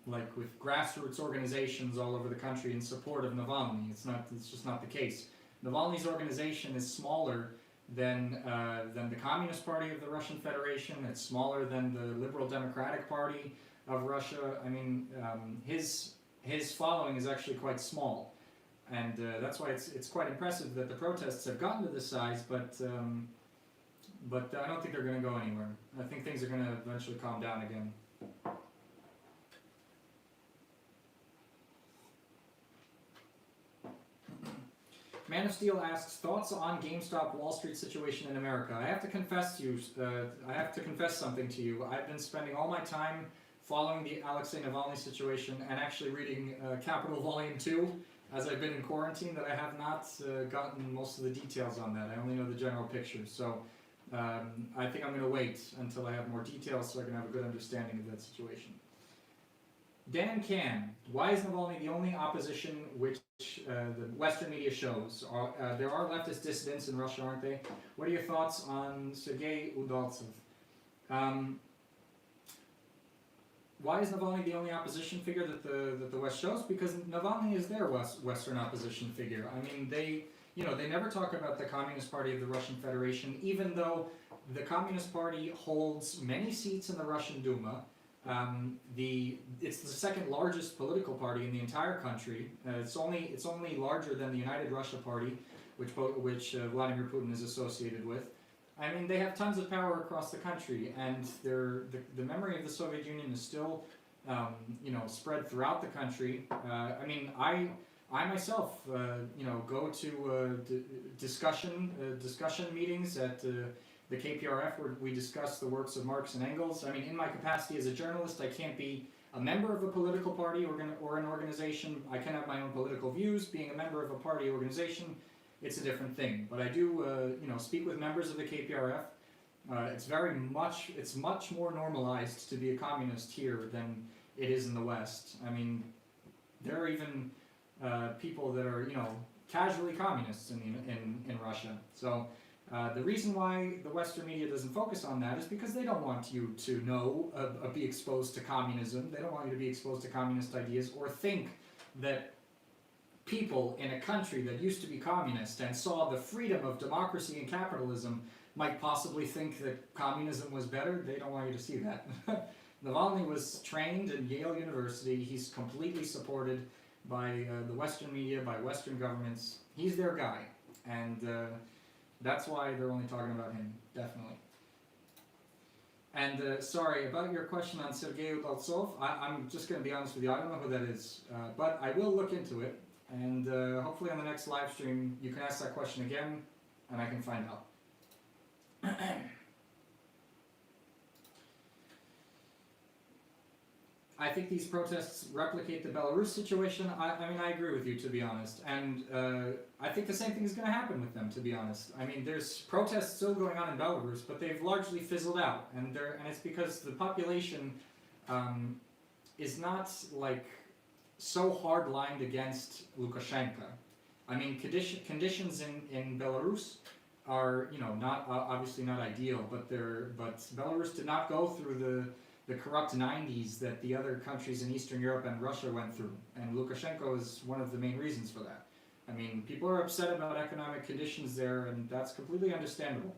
S1: like with grassroots organizations all over the country in support of Navalny. It's just not the case. Navalny's organization is smaller than the Communist Party of the Russian Federation. It's smaller than the Liberal Democratic Party of Russia. I mean, his following is actually quite small, and that's why it's quite impressive that the protests have gotten to this size. But I don't think they're going to go anywhere. I think things are going to eventually calm down again. Man of Steel asks, thoughts on GameStop Wall Street situation in America. I have to confess something to you. I've been spending all my time following the Alexei Navalny situation and actually reading Capital Volume 2 as I've been in quarantine, that I have not gotten most of the details on that. I only know the general picture. So I think I'm going to wait until I have more details so I can have a good understanding of that situation. Dan Can, why is Navalny the only opposition which the Western media shows? There are leftist dissidents in Russia, aren't they? What are your thoughts on Sergei Udaltsev? Why is Navalny the only opposition figure that the West shows? Because Navalny is their Western opposition figure. I mean, they never talk about the Communist Party of the Russian Federation, even though the Communist Party holds many seats in the Russian Duma. It's the second largest political party in the entire country. It's only larger than the United Russia Party, which Vladimir Putin is associated with. I mean, they have tons of power across the country, and the memory of the Soviet Union is still, spread throughout the country. I mean, I myself, go to discussion meetings at the KPRF where we discuss the works of Marx and Engels. I mean, in my capacity as a journalist, I can't be a member of a political party or an organization. I can have my own political views. Being a member of a party organization, it's a different thing. But I do, speak with members of the KPRF. It's much more normalized to be a communist here than it is in the West. I mean, there are even people that are, casually communists in Russia. So the reason why the Western media doesn't focus on that is because they don't want you to be exposed to communism. They don't want you to be exposed to communist ideas or think that people in a country that used to be communist and saw the freedom of democracy and capitalism might possibly think that communism was better. They don't want you to see that. Navalny was trained in Yale University. He's completely supported by the Western media, by Western governments. He's their guy, and that's why they're only talking about him, definitely. And sorry, about your question on Sergei Udaltsov, I'm just going to be honest with you, I don't know who that is, but I will look into it, and hopefully on the next live stream you can ask that question again, and I can find out. I think these protests replicate the Belarus situation. I mean, I agree with you, to be honest. And I think the same thing is going to happen with them, to be honest. I mean, there's protests still going on in Belarus, but they've largely fizzled out. And it's because the population is not, like, so hard-lined against Lukashenko. I mean, conditions in Belarus are, not obviously not ideal, but Belarus did not go through the corrupt 90s that the other countries in Eastern Europe and Russia went through. And Lukashenko is one of the main reasons for that. I mean, people are upset about economic conditions there, and that's completely understandable.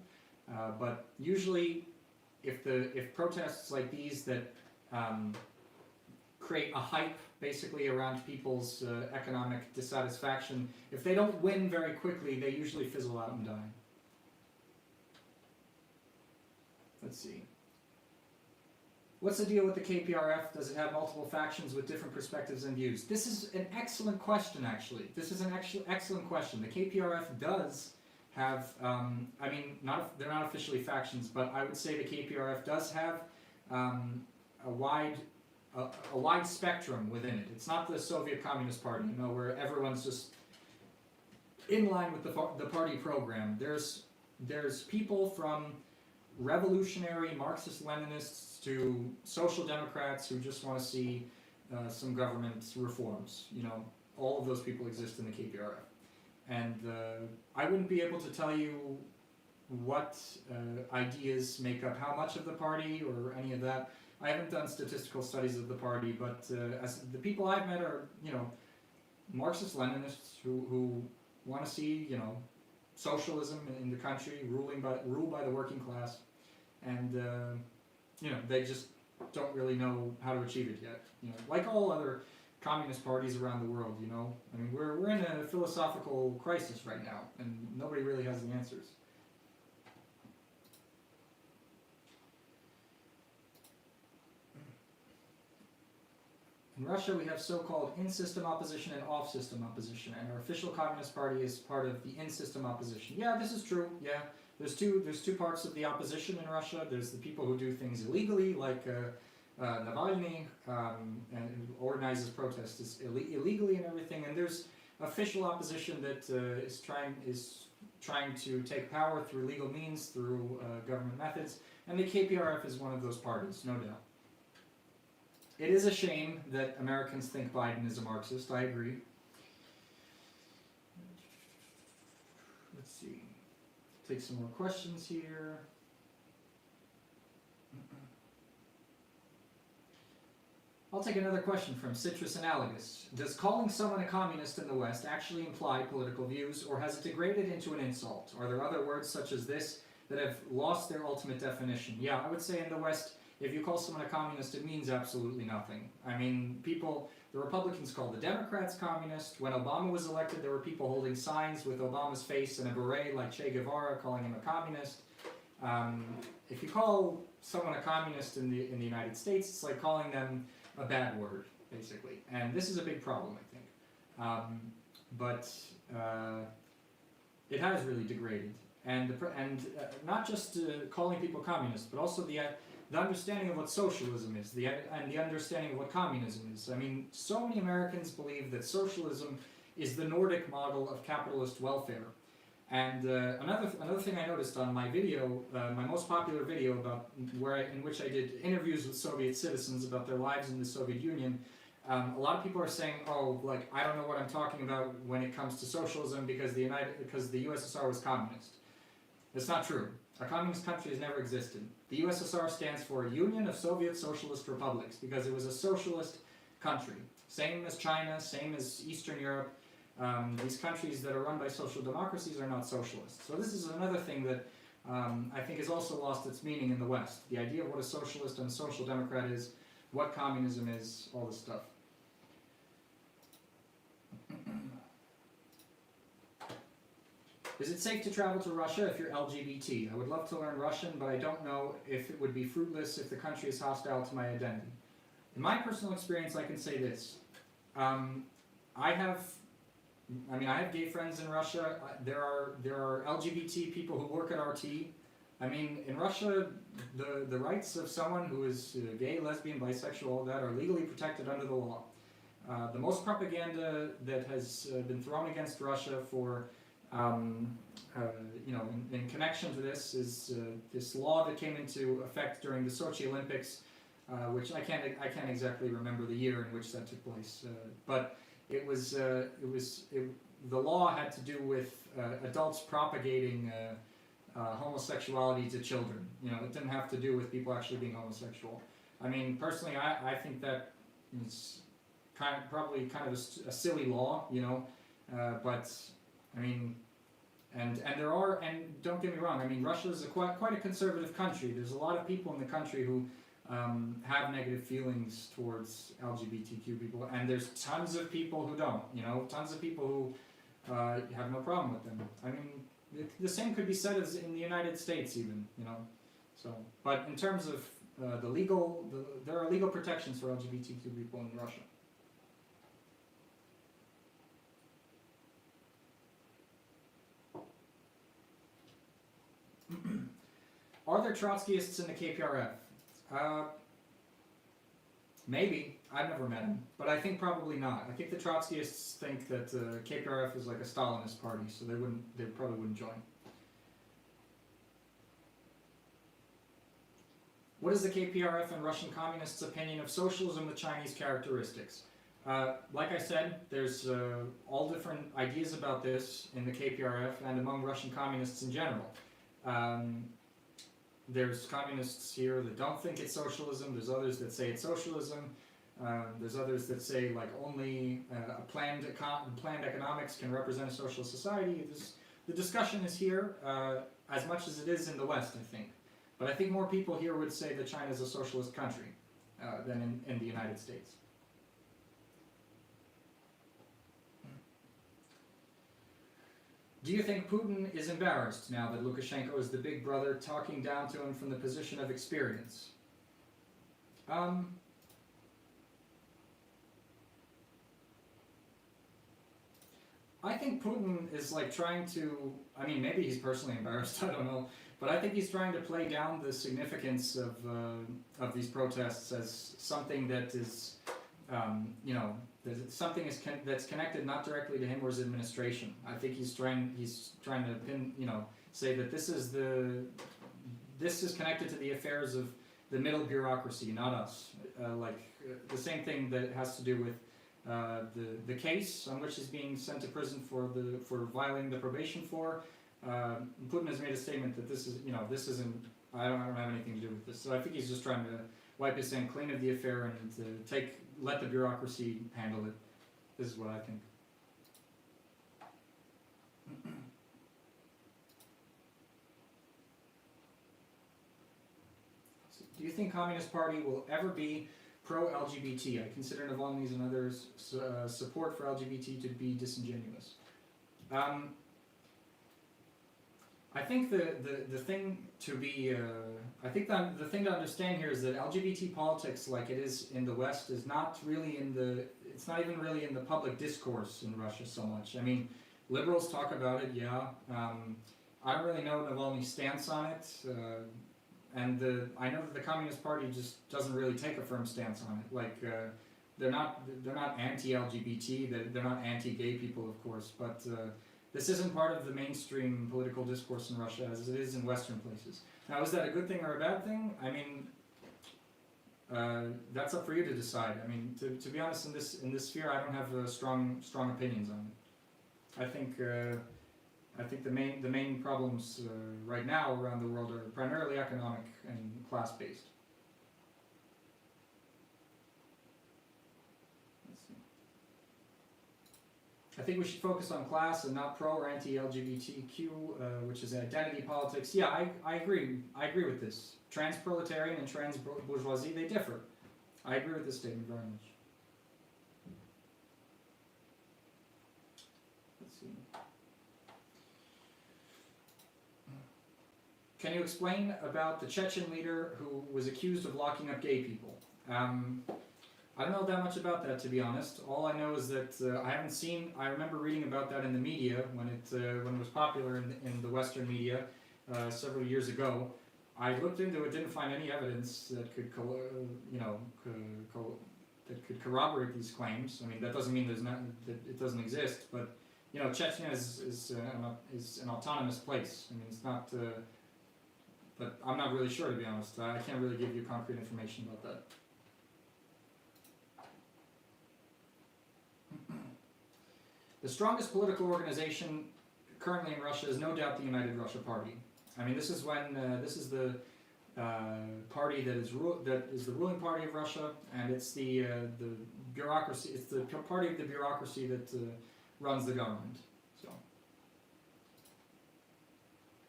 S1: But usually, if protests like these that create a hype basically around people's economic dissatisfaction, if they don't win very quickly, they usually fizzle out and die. Let's see. What's the deal with the KPRF? Does it have multiple factions with different perspectives and views? This is an excellent question, actually. This is an excellent question. The KPRF does have, they're not officially factions, but I would say the KPRF does have a wide spectrum within it. It's not the Soviet Communist Party, where everyone's just in line with the party program. There's people from revolutionary Marxist-Leninists to social democrats who just want to see some government reforms. All of those people exist in the KPRF. And I wouldn't be able to tell you what ideas make up how much of the party or any of that. I haven't done statistical studies of the party, but as the people I've met are, Marxist-Leninists who want to see, socialism in the country, ruled by the working class, and they just don't really know how to achieve it yet. Like all other communist parties around the world. I mean, we're in a philosophical crisis right now, and nobody really has the answers. In Russia, we have so-called in-system opposition and off-system opposition, and our official Communist Party is part of the in-system opposition. Yeah, this is true. Yeah, there's two parts of the opposition in Russia. There's the people who do things illegally, like Navalny, and who organizes protests illegally and everything. And there's official opposition that is trying to take power through legal means, through government methods. And the KPRF is one of those parties, no doubt. It is a shame that Americans think Biden is a Marxist. I agree. Let's see. Take some more questions here. I'll take another question from Citrus Analogous. Does calling someone a communist in the West actually imply political views, or has it degraded into an insult? Are there other words such as this that have lost their ultimate definition? Yeah, I would say in the West, if you call someone a communist, it means absolutely nothing. I mean, the Republicans called the Democrats communist. When Obama was elected, there were people holding signs with Obama's face and a beret like Che Guevara, calling him a communist. If you call someone a communist in the United States, it's like calling them a bad word, basically. And this is a big problem, I think. But it has really degraded. And not just calling people communists, but also the understanding of what socialism is, and the understanding of what communism is. I mean, so many Americans believe that socialism is the Nordic model of capitalist welfare. And another thing I noticed on my video, my most popular video about in which I did interviews with Soviet citizens about their lives in the Soviet Union, a lot of people are saying, "Oh, like I don't know what I'm talking about when it comes to socialism because the USSR was communist." It's not true. A communist country has never existed. The USSR stands for Union of Soviet Socialist Republics because it was a socialist country. Same as China, same as Eastern Europe. These countries that are run by social democracies are not socialist. So this is another thing that I think has also lost its meaning in the West. The idea of what a socialist and a social democrat is, what communism is, all this stuff. Is it safe to travel to Russia if you're LGBT? I would love to learn Russian, but I don't know if it would be fruitless if the country is hostile to my identity. In my personal experience, I can say this. I have gay friends in Russia. There are LGBT people who work at RT. I mean, in Russia, the rights of someone who is gay, lesbian, bisexual, all that are legally protected under the law. The most propaganda that has been thrown against Russia for in connection to this is this law that came into effect during the Sochi Olympics, which I can't exactly remember the year in which that took place, but the law had to do with adults propagating homosexuality to children. It didn't have to do with people actually being homosexual. I mean, personally, I think that is probably kind of a silly law, but I mean, and don't get me wrong, I mean, Russia is quite a conservative country. There's a lot of people in the country who have negative feelings towards LGBTQ people, and there's tons of people who don't, tons of people who have no problem with them. I mean, the same could be said as in the United States even, so, but in terms of there are legal protections for LGBTQ people in Russia. Are there Trotskyists in the KPRF? Maybe. I've never met him, but I think probably not. I think the Trotskyists think that KPRF is like a Stalinist party, so they probably wouldn't join. What is the KPRF and Russian communists' opinion of socialism with Chinese characteristics? Like I said, there's all different ideas about this in the KPRF and among Russian communists in general. There's communists here that don't think it's socialism. There's others that say it's socialism. There's others that say like only planned economics can represent a socialist society. The discussion is here as much as it is in the West, I think. But I think more people here would say that China is a socialist country than in the United States. Do you think Putin is embarrassed now that Lukashenko is the big brother talking down to him from the position of experience? I think Putin is like trying to, I mean, maybe he's personally embarrassed, I don't know, but I think he's trying to play down the significance of these protests as something that is, something that's connected not directly to him or his administration. I think he's trying to say that this is connected to the affairs of the middle bureaucracy, not us. The same thing that has to do with the case on which he's being sent to prison for violating the probation for. Putin has made a statement that this isn't. I don't have anything to do with this. So I think he's just trying to wipe his hand clean of the affair and to let the bureaucracy handle it. This is what I think. Do you think Communist Party will ever be pro-LGBT? I consider Navalny's and others' support for LGBT to be disingenuous. I think the thing to be, I think that the thing to understand here is that LGBT politics, like it is in the West, is not really it's not even really in the public discourse in Russia so much. I mean, liberals talk about it, yeah. I don't really know Navalny's stance on it, and I know that the Communist Party just doesn't really take a firm stance on it. Like, they're not anti-LGBT, they're not anti-gay people, of course, but this isn't part of the mainstream political discourse in Russia as it is in Western places. Now, is that a good thing or a bad thing? I mean, that's up for you to decide. I mean, to be honest, in this sphere, I don't have strong opinions on it. I think the main problems right now around the world are primarily economic and class based. I think we should focus on class and not pro or anti-LGBTQ, which is identity politics. Yeah, I agree. I agree with this. Trans-proletarian and trans-bourgeoisie, they differ. I agree with this statement very much. Let's see. Can you explain about the Chechen leader who was accused of locking up gay people? I don't know that much about that, to be honest. All I know is that I remember reading about that in the media when it was popular in the Western media several years ago. I looked into it, didn't find any evidence that could corroborate these claims. I mean, that doesn't mean that it doesn't exist, but Chechnya is an autonomous place. I mean, it's not. But I'm not really sure, to be honest. I can't really give you concrete information about that. The strongest political organization currently in Russia is no doubt the United Russia Party. I mean, this is the party that is the ruling party of Russia, and it's the bureaucracy. It's the party of the bureaucracy that runs the government. So,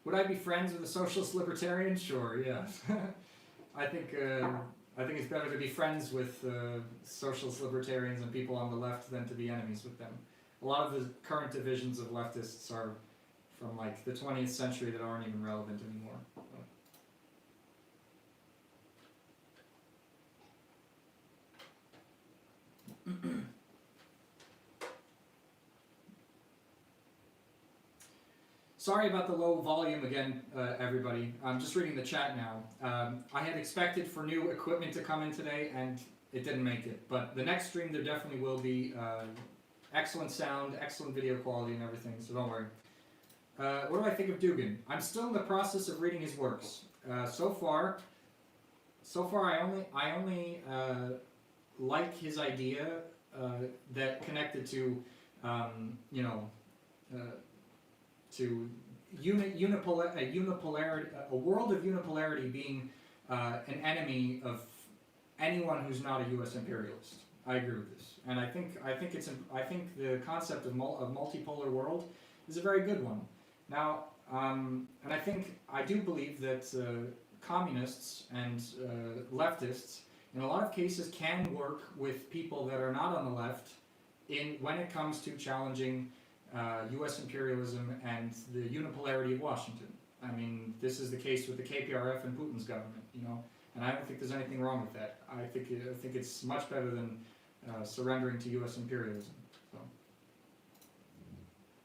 S1: would I be friends with a socialist libertarian? Sure, yeah. I think it's better to be friends with socialist libertarians and people on the left than to be enemies with them. A lot of the current divisions of leftists are from like the 20th century that aren't even relevant anymore. Sorry about the low volume again, everybody. I'm just reading the chat now. I had expected for new equipment to come in today, and it didn't make it. But the next stream, there definitely will be excellent sound, excellent video quality, and everything. So don't worry. What do I think of Dugin? I'm still in the process of reading his works. So far, I only like his idea that connected to to unipolarity, a world of unipolarity being an enemy of anyone who's not a U.S. imperialist. I agree with this, and I think the concept of multipolar world is a very good one. Now, and I do believe that communists and leftists, in a lot of cases, can work with people that are not on the left when it comes to challenging U.S. imperialism and the unipolarity of Washington. I mean, this is the case with the KPRF and Putin's government, and I don't think there's anything wrong with that. I think it's much better than surrendering to U.S. imperialism. So.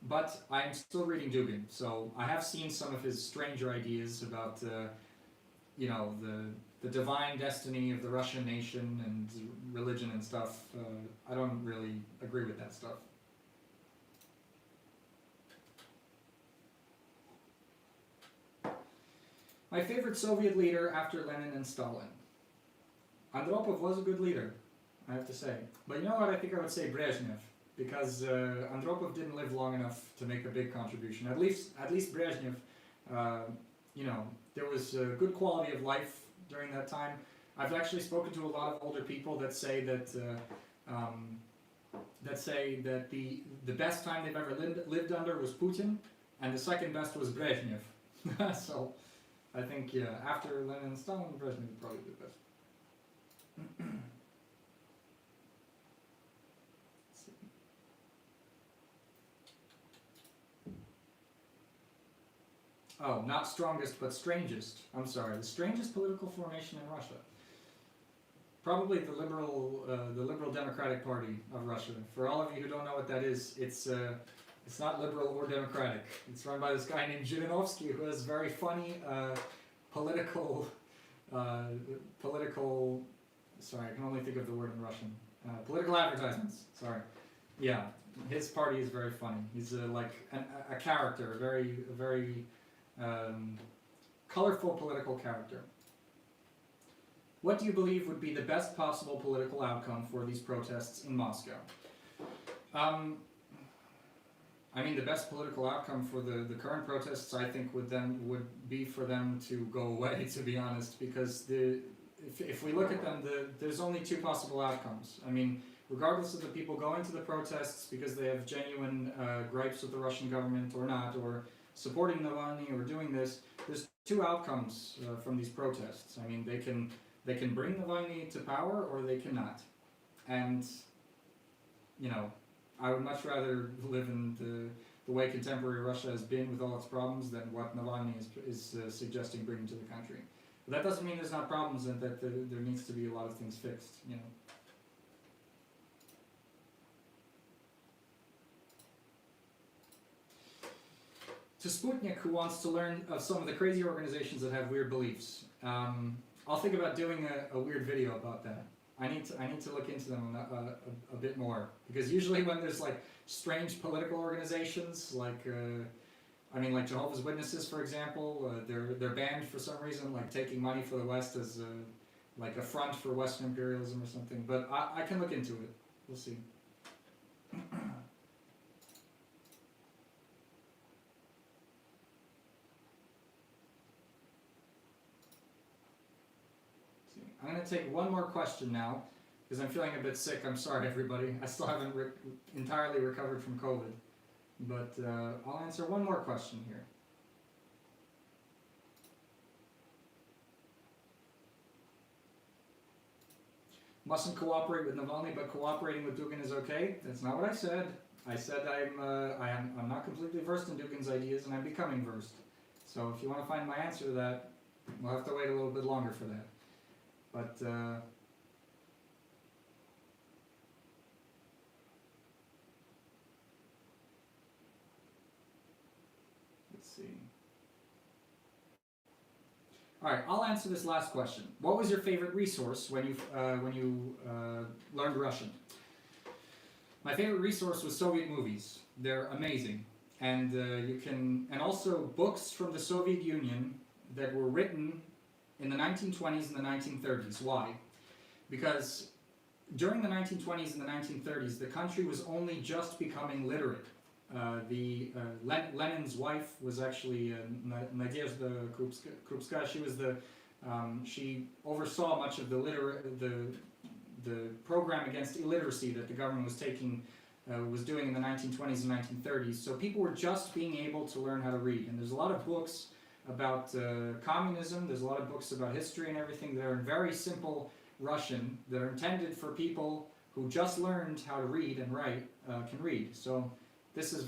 S1: But I'm still reading Dugin, so I have seen some of his stranger ideas about, the divine destiny of the Russian nation and religion and stuff. I don't really agree with that stuff. My favorite Soviet leader after Lenin and Stalin. Andropov was a good leader, I have to say. But you know what? I think I would say Brezhnev, because Andropov didn't live long enough to make a big contribution. At least Brezhnev, there was a good quality of life during that time. I've actually spoken to a lot of older people that say that the best time they've ever lived under was Putin, and the second best was Brezhnev. So. I think, yeah, after Lenin and Stalin, Brezhnev would probably be the best. Oh, not strongest, but strangest. I'm sorry, the strangest political formation in Russia. Probably the Liberal Democratic Party of Russia. For all of you who don't know what that is, it's not liberal or democratic. It's run by this guy named Zhirinovsky, who has very funny political. Sorry, I can only think of the word in Russian. Political advertisements. Sorry. Yeah, his party is very funny. He's like a character, a very colorful political character. What do you believe would be the best possible political outcome for these protests in Moscow? I mean, the best political outcome for the current protests, I think, would be for them to go away, to be honest, because if we look at them, there's only two possible outcomes. I mean, regardless of the people going to the protests because they have genuine gripes with the Russian government or not, or supporting Navalny or doing this, there's two outcomes from these protests. I mean, they can bring Navalny to power or they cannot. And, you know, I would much rather live in the way contemporary Russia has been with all its problems than what Navalny is suggesting bringing to the country. But that doesn't mean there's not problems and that there needs to be a lot of things fixed, you know. To Sputnik, who wants to learn of some of the crazy organizations that have weird beliefs. I'll think about doing a weird video about that. I need to look into them a bit more, because usually when there's like strange political organizations, like like Jehovah's Witnesses, for example, they're banned for some reason, like taking money for the West as like a front for Western imperialism or something. But I can look into it. We'll see. I'm going to take one more question now, because I'm feeling a bit sick. I'm sorry, everybody. I still haven't entirely recovered from COVID. But I'll answer one more question here. Mustn't cooperate with Navalny, but cooperating with Dugin is okay? That's not what I said. I said I'm not completely versed in Dugin's ideas, and I'm becoming versed. So if you want to find my answer to that, we'll have to wait a little bit longer for that. But let's see. All right, I'll answer this last question. What was your favorite resource when you learned Russian? My favorite resource was Soviet movies. They're amazing, and and also books from the Soviet Union that were written in the 1920s and the 1930s. Why? Because during the 1920s and the 1930s, the country was only just becoming literate. Lenin's wife was actually Nadezhda Krupskaya. She was she oversaw much of the program against illiteracy that the government was doing in the 1920s and 1930s. So people were just being able to learn how to read, and there's a lot of books about communism, there's a lot of books about history and everything that are in very simple Russian, that are intended for people who just learned how to read and write, can read. So this was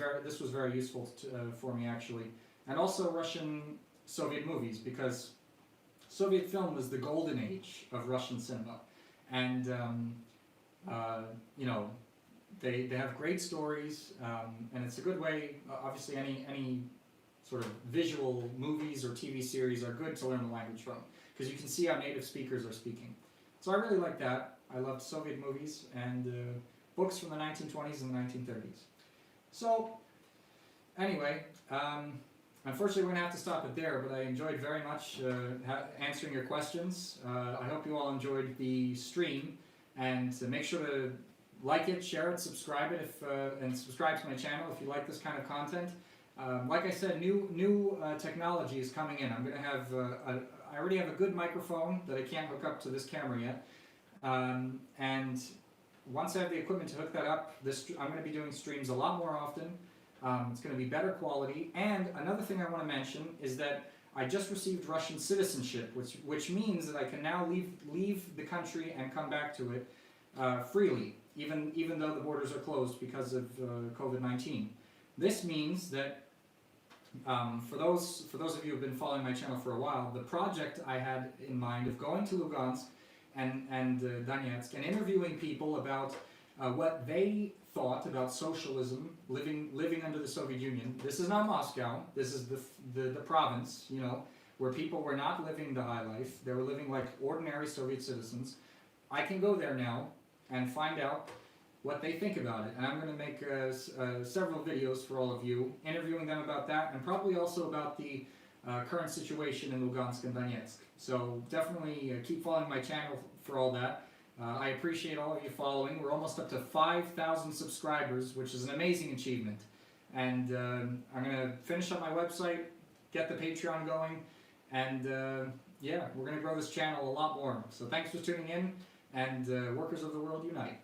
S1: very useful for me, actually. And also Russian Soviet movies, because Soviet film was the golden age of Russian cinema. And they have great stories, and it's a good way, obviously any sort of visual movies or TV series are good to learn the language from, because you can see how native speakers are speaking. So I really like that. I loved Soviet movies and books from the 1920s and the 1930s. So anyway, unfortunately we're going to have to stop it there, but I enjoyed very much answering your questions. I hope you all enjoyed the stream, and make sure to like it, share it, subscribe it, and subscribe to my channel if you like this kind of content. Like I said, new technology is coming in. I'm going to have I already have a good microphone that I can't hook up to this camera yet, and once I have the equipment to hook that up, I'm going to be doing streams a lot more often. It's going to be better quality. And another thing I want to mention is that I just received Russian citizenship, which means that I can now leave the country and come back to it freely, even though the borders are closed because of COVID-19. This means that for those of you who have been following my channel for a while, the project I had in mind of going to Lugansk and Donetsk and interviewing people about what they thought about socialism, living under the Soviet Union. This is not Moscow. This is the province, you know, where people were not living the high life. They were living like ordinary Soviet citizens. I can go there now and find out what they think about it. And I'm going to make several videos for all of you, interviewing them about that, and probably also about the current situation in Lugansk and Donetsk. So definitely keep following my channel for all that. I appreciate all of you following. We're almost up to 5,000 subscribers, which is an amazing achievement. And I'm going to finish up my website, get the Patreon going, and yeah, we're going to grow this channel a lot more. So thanks for tuning in, and workers of the world unite.